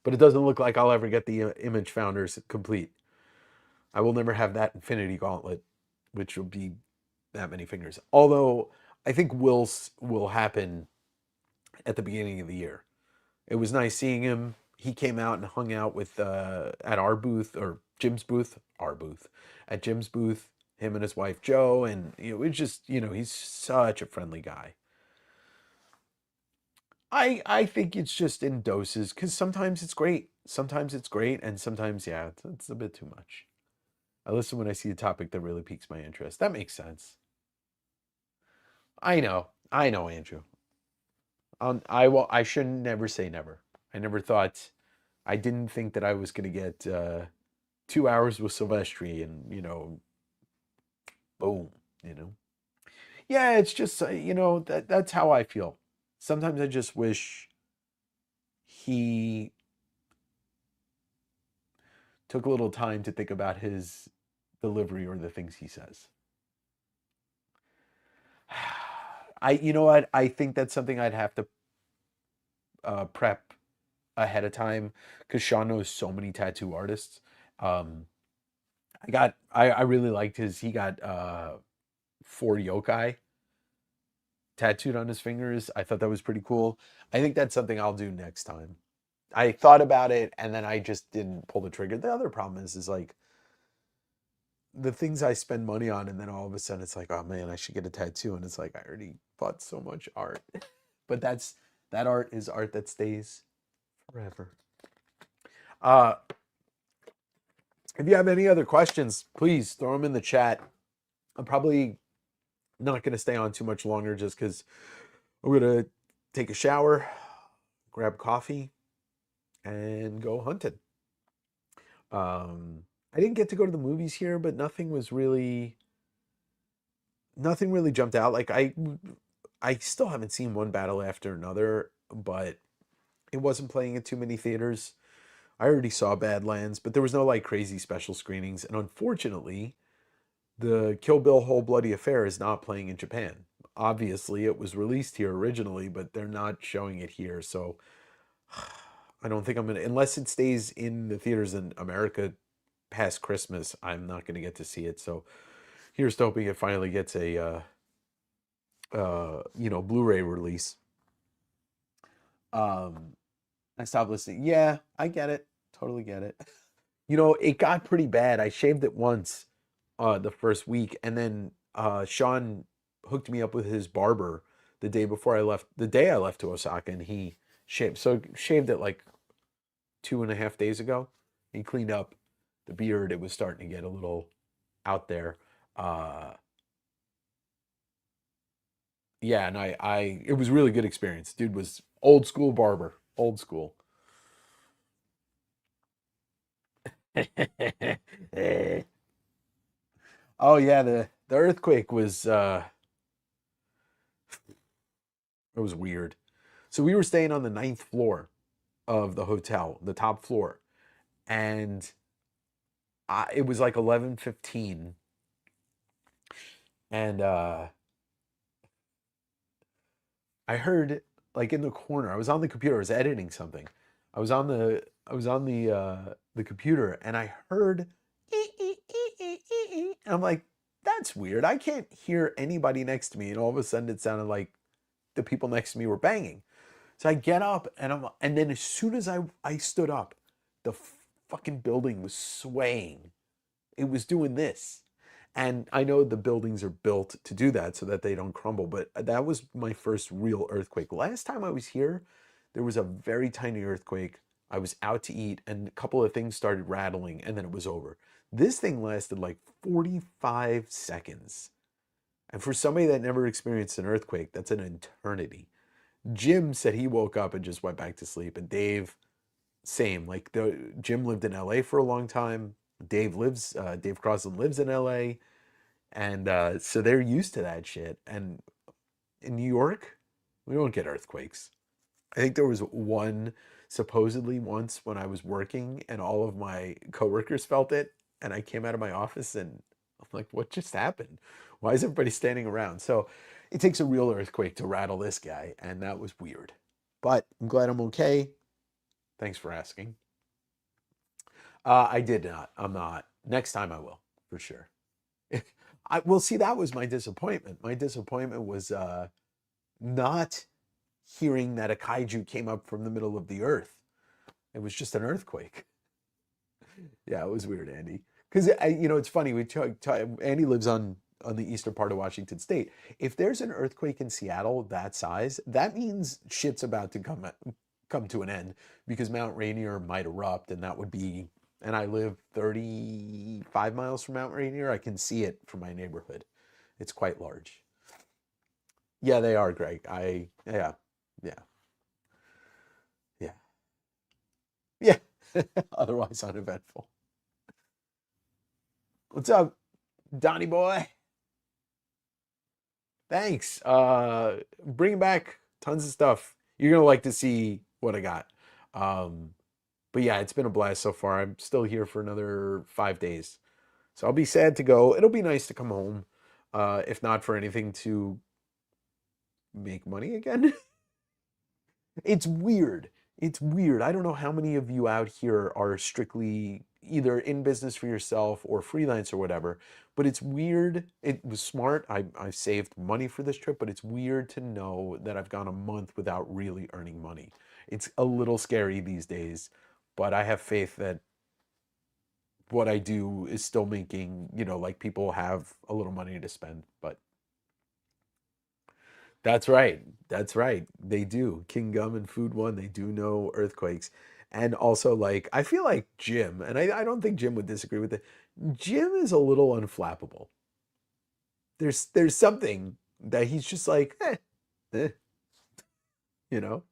But it doesn't look like I'll ever get the Image Founders complete. I will never have that Infinity Gauntlet, which will be that many fingers. Although I think will happen at the beginning of the year. It was nice seeing him. He came out and hung out with at our booth or Jim's booth, our booth, at Jim's booth. Him and his wife Jo, and it's just he's such a friendly guy. I think it's just in doses because sometimes it's great, and sometimes yeah, it's a bit too much. I listen when I see a topic that really piques my interest. That makes sense. I know, Andrew. I shouldn't never say never. I never thought, I didn't think that I was gonna get 2 hours with Silvestri and boom, you know. Yeah, it's just that's how I feel. Sometimes I just wish he took a little time to think about his delivery or the things he says. You know what? I think that's something I'd have to prep ahead of time because Sean knows so many tattoo artists. Um, I really liked he got 4 yokai tattooed on his fingers. I thought that was pretty cool. I think that's something I'll do next time. I thought about it and then I just didn't pull the trigger. The other problem is like the things I spend money on, and then all of a sudden it's like, oh man, I should get a tattoo, and it's like I already bought so much art. But that art is art that stays forever. Uh, if you have any other questions, please throw them in the chat. I'm probably not going to stay on too much longer just because I'm going to take a shower, grab coffee, and go hunting. I didn't get to go to the movies here, but nothing really jumped out. Like I still haven't seen one battle after another, but it wasn't playing in too many theaters. I already saw Badlands, but there was no like crazy special screenings. And unfortunately, the Kill Bill Whole Bloody Affair is not playing in Japan. Obviously, it was released here originally, but they're not showing it here. So I don't think I'm going to, unless it stays in the theaters in America past Christmas, I'm not going to get to see it. So here's to hoping it finally gets a, Blu-ray release. I stopped listening. Yeah, I get it. Totally get it. You know, it got pretty bad. I shaved it once the first week, and then Sean hooked me up with his barber the day before I left, the day I left to Osaka, and he shaved it like 2.5 days ago. He cleaned up the beard. It was starting to get a little out there. Uh, yeah, and it was a really good experience. Dude was old school barber, old school. Oh yeah, the earthquake was it was weird. So we were staying on the ninth floor of the hotel, the top floor, and it was like 11:15, and I heard like in the corner. I was on the computer. I was editing something. I was on the computer, and I heard. And I'm like, that's weird. I can't hear anybody next to me, and all of a sudden it sounded like the people next to me were banging. So I get up, and then as soon as I stood up, the fucking building was swaying. It was doing this. And I know the buildings are built to do that so that they don't crumble, but that was my first real earthquake. Last time I was here, there was a very tiny earthquake. I was out to eat and a couple of things started rattling and then it was over. This thing lasted like 45 seconds. And for somebody that never experienced an earthquake, that's an eternity. Jim said he woke up and just went back to sleep. And Dave, same. Like Jim lived in LA for a long time. Dave Crosland lives in LA. And so they're used to that shit. And in New York, we don't get earthquakes. I think there was one supposedly once when I was working and all of my coworkers felt it. And I came out of my office and I'm like, what just happened? Why is everybody standing around? So it takes a real earthquake to rattle this guy. And that was weird. But I'm glad I'm okay. Thanks for asking. I did not. I'm not. Next time I will, for sure. Well, see, that was my disappointment. My disappointment was not hearing that a kaiju came up from the middle of the earth. It was just an earthquake. Yeah, it was weird, Andy. Because it's funny. Andy lives on the eastern part of Washington State. If there's an earthquake in Seattle that size, that means shit's about to come to an end because Mount Rainier might erupt, and that would be. And I live 35 miles from Mount Rainier. I can see it from my neighborhood. It's quite large. Yeah, they are, Greg. Yeah, yeah, yeah, yeah. Otherwise uneventful. What's up, Donnie boy? Thanks. Bringing back tons of stuff. You're gonna like to see what I got. Um, but yeah, it's been a blast so far. I'm still here for another 5 days. So I'll be sad to go. It'll be nice to come home, if not for anything to make money again. It's weird. It's weird. I don't know how many of you out here are strictly either in business for yourself or freelance or whatever, but it's weird. It was smart. I saved money for this trip, but it's weird to know that I've gone a month without really earning money. It's a little scary these days, but I have faith that what I do is still making, like people have a little money to spend, but that's right. That's right. They do. King Gum and Food One, they do know earthquakes. And also, like, I feel like Jim, and I don't think Jim would disagree with it. Jim is a little unflappable. There's something that he's just like, eh, you know?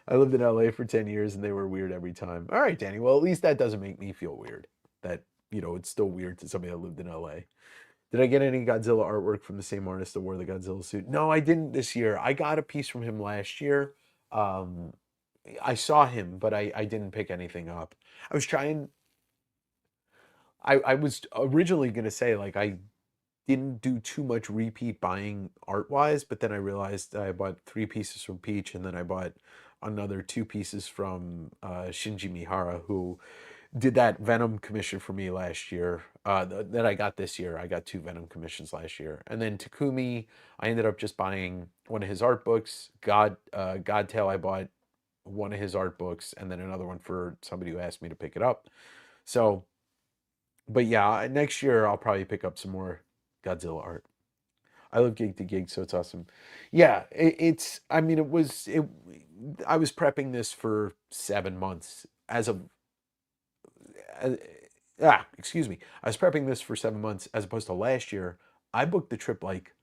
I lived in LA for 10 years and they were weird every time. All right, Danny. Well, at least that doesn't make me feel weird. That, it's still weird to somebody that lived in LA. Did I get any Godzilla artwork from the same artist that wore the Godzilla suit? No, I didn't this year. I got a piece from him last year. Um, I saw him, but I didn't pick anything up. I was trying. I was originally gonna say like I didn't do too much repeat buying art wise, but then I realized I bought 3 pieces from Peach, and then I bought another 2 pieces from Shinji Mihara, who did that Venom commission for me last year. That I got this year. I got 2 Venom commissions last year, and then Takumi, I ended up just buying one of his art books. Godtail, I bought one of his art books, and then another one for somebody who asked me to pick it up. So But yeah, next year I'll probably pick up some more Godzilla art. I love Gig to Gig, so it's awesome. Yeah, it's. I mean, it was. It. I was prepping this for 7 months as of. Uh, excuse me. I was prepping this for 7 months as opposed to last year. I booked the trip like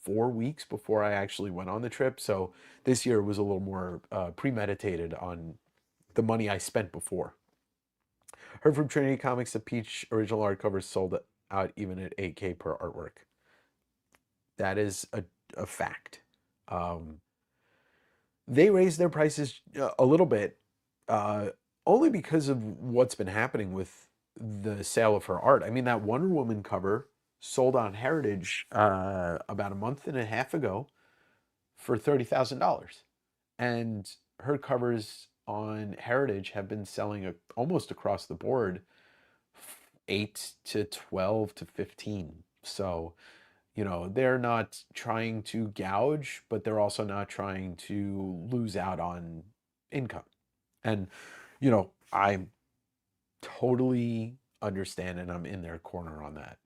4 weeks before I actually went on the trip. So this year was a little more premeditated on the money I spent before. Heard from Trinity Comics that Peach original art covers sold out even at 8K per artwork. That is a fact. Um, they raised their prices a little bit, uh, only because of what's been happening with the sale of her art. I mean, that Wonder Woman cover sold on Heritage about a month and a half ago for $30,000, and her covers on Heritage have been selling almost across the board 8 to 12 to 15. So they're not trying to gouge, but they're also not trying to lose out on income. And, I totally understand and I'm in their corner on that.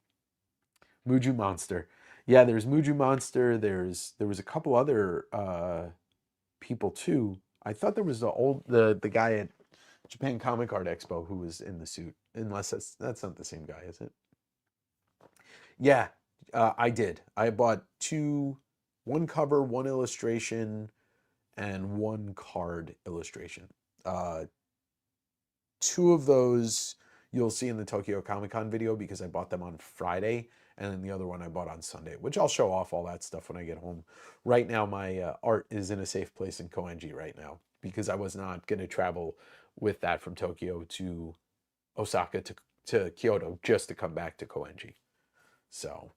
Muju Monster. Yeah, there's Muju Monster. There was a couple other people too. I thought there was the guy at Japan Comic Art Expo who was in the suit. Unless that's not the same guy, is it? Yeah, I did. I bought one cover, one illustration, and one card illustration. Uh, Two of those you'll see in the Tokyo Comic Con video because I bought them on Friday, and then the other one I bought on Sunday, which I'll show off all that stuff when I get home. Right now, my art is in a safe place in Koenji right now because I was not going to travel with that from Tokyo to Osaka to Kyoto just to come back to Koenji. So.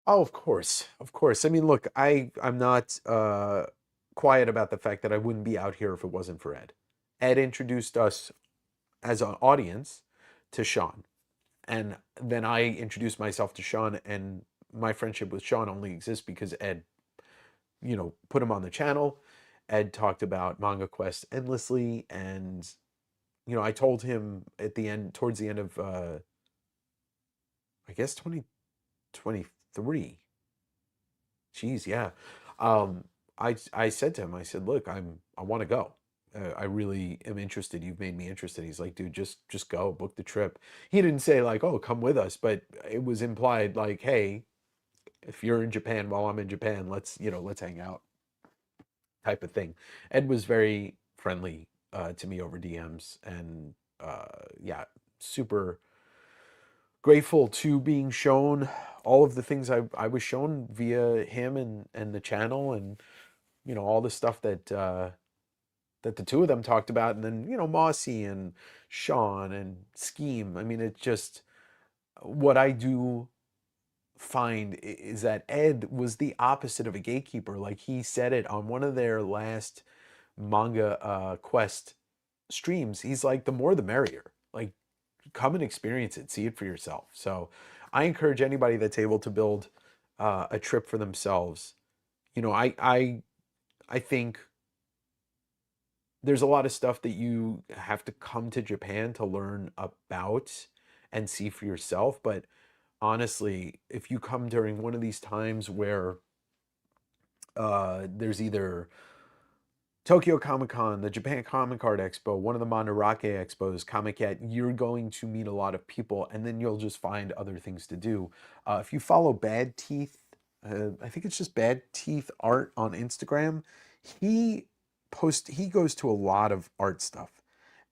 Oh, of course, of course. I mean, look, I'm not quiet about the fact that I wouldn't be out here if it wasn't for Ed. Ed introduced us as an audience to Sean, and then I introduced myself to Sean, and my friendship with Sean only exists because Ed, put him on the channel. Ed talked about Manga Quest endlessly, and I told him towards the end of I guess 2023. Jeez, yeah. Um, I said to him, I said, look, I want to go. I really am interested. You've made me interested. He's like, dude, just go, book the trip. He didn't say like, oh, come with us, but it was implied like, hey, if you're in Japan while I'm in Japan, let's hang out, type of thing. Ed was very friendly to me over DMs, and yeah, super grateful to being shown all of the things I was shown via him and the channel, and all the stuff that the two of them talked about, and then Mossy and Sean and Scheme. I mean, it's just what I do find is that Ed was the opposite of a gatekeeper. Like he said it on one of their last Manga Quest streams. He's like, the more the merrier. Like, come and experience it, see it for yourself. So I encourage anybody that's able to build a trip for themselves. I think there's a lot of stuff that you have to come to Japan to learn about and see for yourself. But honestly, if you come during one of these times where there's either Tokyo Comic Con, the Japan Comic Art Expo, one of the Mandarake Expos, Comic-Con, you're going to meet a lot of people, and then you'll just find other things to do. If you follow Bad Teeth, I think it's just Bad Teeth Art on Instagram, he he goes to a lot of art stuff.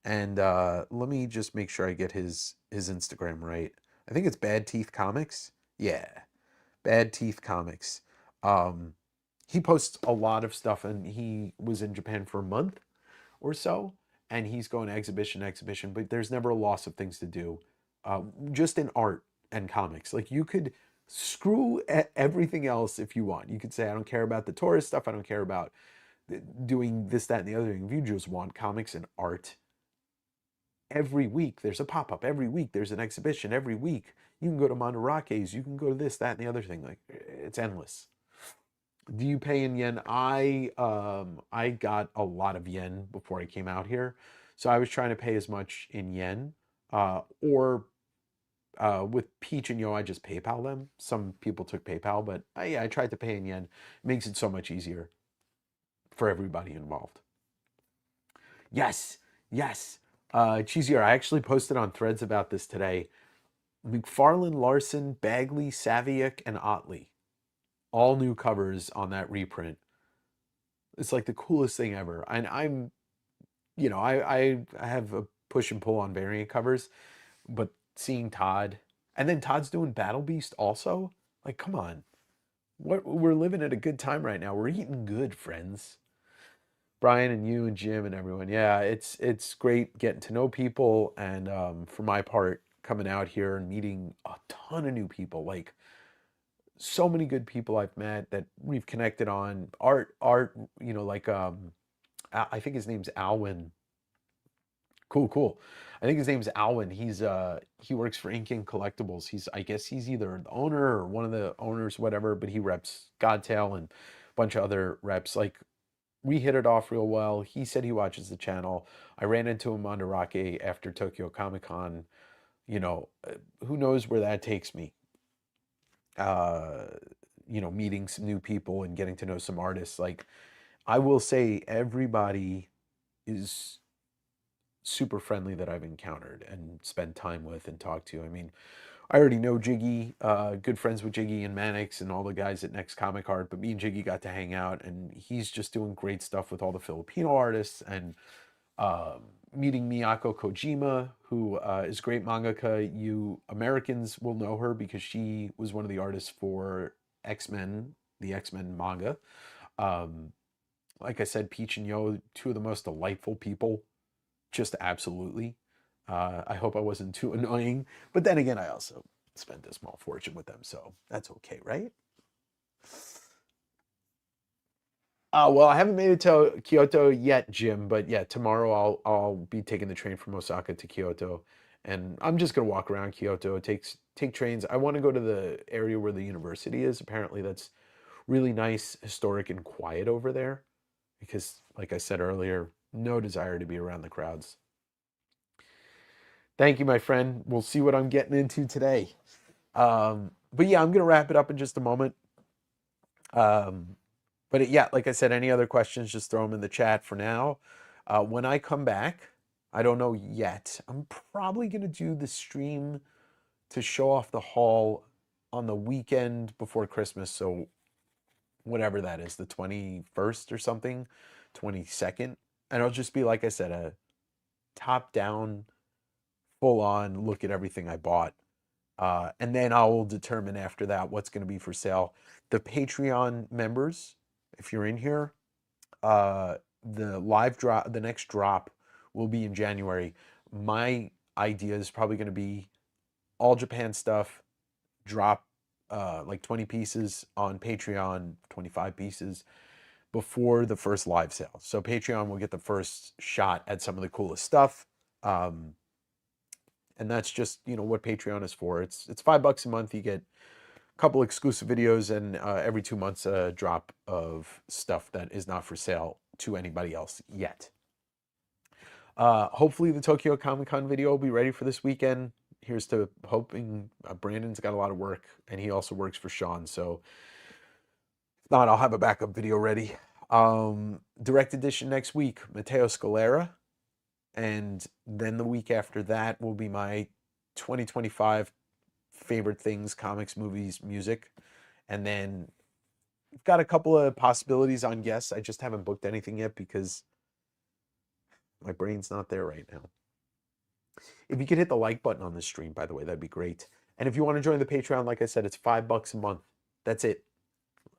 And let me just make sure I get his Instagram right. I think it's Bad Teeth Comics. Yeah, Bad Teeth Comics. Um, he posts a lot of stuff, and he was in Japan for a month or so, and he's going exhibition, but there's never a loss of things to do, just in art and comics. Like you could screw everything else if you want. You could say, I don't care about the tourist stuff. I don't care about doing this, that, and the other thing. If you just want comics and art, every week there's a pop-up. Every week there's an exhibition. Every week you can go to Mandarake's. You can go to this, that, and the other thing. Like it's endless. Do you pay in yen? I got a lot of yen before I came out here, So I was trying to pay as much in yen, or with Peach and Yo, I just PayPal them. Some people took PayPal, but I tried to pay in yen. It makes it so much easier for everybody involved. Yes, yes. Cheesier, I actually posted on Threads about this today. McFarlane, Larson, Bagley, Saviuk, and Otley. All new covers on that reprint. It's like the coolest thing ever. And I'm, I have a push and pull on variant covers, but seeing Todd, and then Todd's doing Battle Beast also. Like, come on, we're living at a good time right now. We're eating good, friends. Brian and you and Jim and everyone. Yeah, it's great getting to know people, and for my part, coming out here and meeting a ton of new people. Like, so many good people I've met that we've connected on art. Like I think his name's Alwyn. Cool, cool. I think his name's Alwyn. He works for Ink and Collectibles. I guess he's either the owner or one of the owners, whatever, but he reps Godtail and a bunch of other reps. Like, we hit it off real well. He said he watches the channel. I ran into him on Arake after Tokyo Comic Con. Who knows where that takes me? Uh, Meeting some new people and getting to know some artists. Like, I will say everybody is super friendly that I've encountered and spent time with and talked to. I mean, I already know Jiggy, good friends with Jiggy and Mannix and all the guys at Next Comic Art, but me and Jiggy got to hang out, and he's just doing great stuff with all the Filipino artists, and meeting Miyako Kojima, who is great mangaka. You Americans will know her because she was one of the artists for X-Men, the X-Men manga. Um, like I said, Peach and Yo, two of the most delightful people, just absolutely. I hope I wasn't too annoying, but then again, I also spent a small fortune with them, so that's okay, right? Well, I haven't made it to Kyoto yet, Jim, but yeah, tomorrow I'll be taking the train from Osaka to Kyoto, and I'm just gonna walk around Kyoto. Take trains. I want to go to the area where the university is. Apparently, that's really nice, historic, and quiet over there, because, like I said earlier, no desire to be around the crowds. Thank you, my friend. We'll see what I'm getting into today. But yeah, I'm gonna wrap it up in just a moment. Um, yeah, like I said, any other questions, just throw them in the chat for now. When I come back, I don't know yet. I'm probably gonna do the stream to show off the haul on the weekend before Christmas. So whatever that is, the 21st or something, 22nd. And it'll just be, like I said, a top down, full on look at everything I bought. And then I will determine after that what's going to be for sale. The Patreon members, if you're in here, the live drop, the next drop will be in January. My idea is probably going to be all Japan stuff, drop like 20 pieces on Patreon, 25 pieces before the first live sale. So Patreon will get the first shot at some of the coolest stuff. And that's just, what Patreon is for. It's $5 a month. You get a couple exclusive videos, and every 2 months a drop of stuff that is not for sale to anybody else yet. Hopefully the Tokyo Comic Con video will be ready for this weekend. Here's to hoping. Brandon's got a lot of work, and he also works for Sean, so if not, I'll have a backup video ready. Direct edition next week, Matteo Scalera. And then the week after that will be my 2025 favorite things: comics, movies, music. And then I've got a couple of possibilities on guests. I just haven't booked anything yet because my brain's not there right now. If you could hit the like button on this stream, by the way, that'd be great. And if you want to join the Patreon, like I said, it's $5 a month. That's it.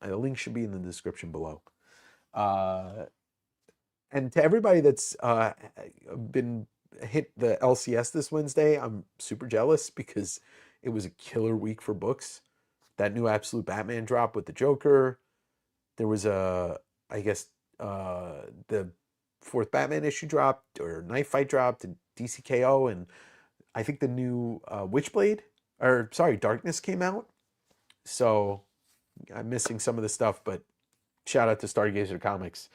The link should be in the description below. And to everybody that's been hit the LCS this Wednesday, I'm super jealous because it was a killer week for books. That new Absolute Batman drop with the Joker. There was I guess, the fourth Batman issue dropped, or Knife Fight dropped, and DCKO, and I think the new Witchblade, or sorry, Darkness came out. So I'm missing some of the stuff, but shout out to Stargazer Comics,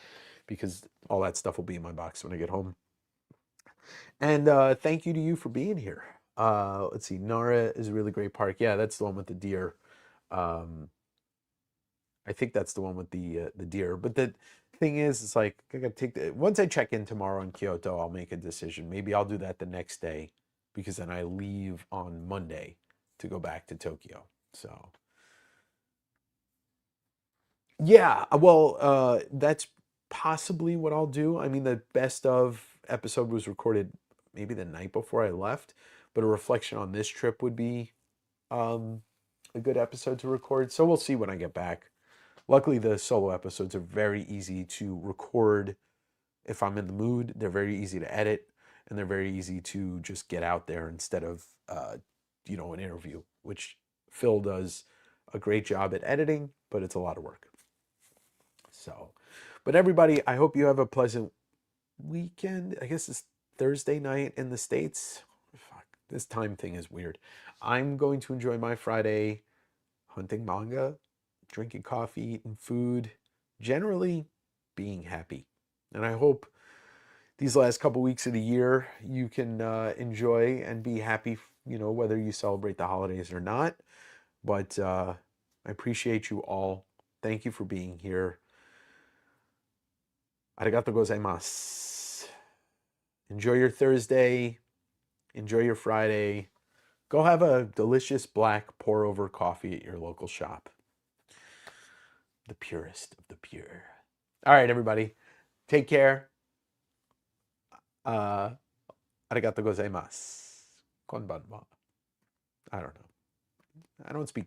because all that stuff will be in my box when I get home. And thank you to you for being here. Let's see. Nara is a really great park. Yeah, that's the one with the deer. Um, I think that's the one with the deer. But the thing is, it's like I gotta take the once I check in tomorrow in Kyoto, I'll make a decision. Maybe I'll do that the next day because then I leave on Monday to go back to Tokyo. So yeah, well, that's possibly what I'll do. I mean, the best of episode was recorded maybe the night before I left, but a reflection on this trip would be um, a good episode to record. So we'll see when I get back. Luckily, the solo episodes are very easy to record if I'm in the mood. They're very easy to edit, and they're very easy to just get out there instead of, an interview, which Phil does a great job at editing, but it's a lot of work. So, but everybody, I hope you have a pleasant weekend. I guess it's Thursday night in the States. Fuck, this time thing is weird. I'm going to enjoy my Friday hunting manga, drinking coffee, eating food, generally being happy. And I hope these last couple weeks of the year you can enjoy and be happy, whether you celebrate the holidays or not. But I appreciate you all. Thank you for being here. Arigato gozaimasu. Enjoy your Thursday. Enjoy your Friday. Go have a delicious black pour over coffee at your local shop. The purest of the pure. All right, everybody. Take care. Arigato gozaimasu. Konbanwa. I don't know. I don't speak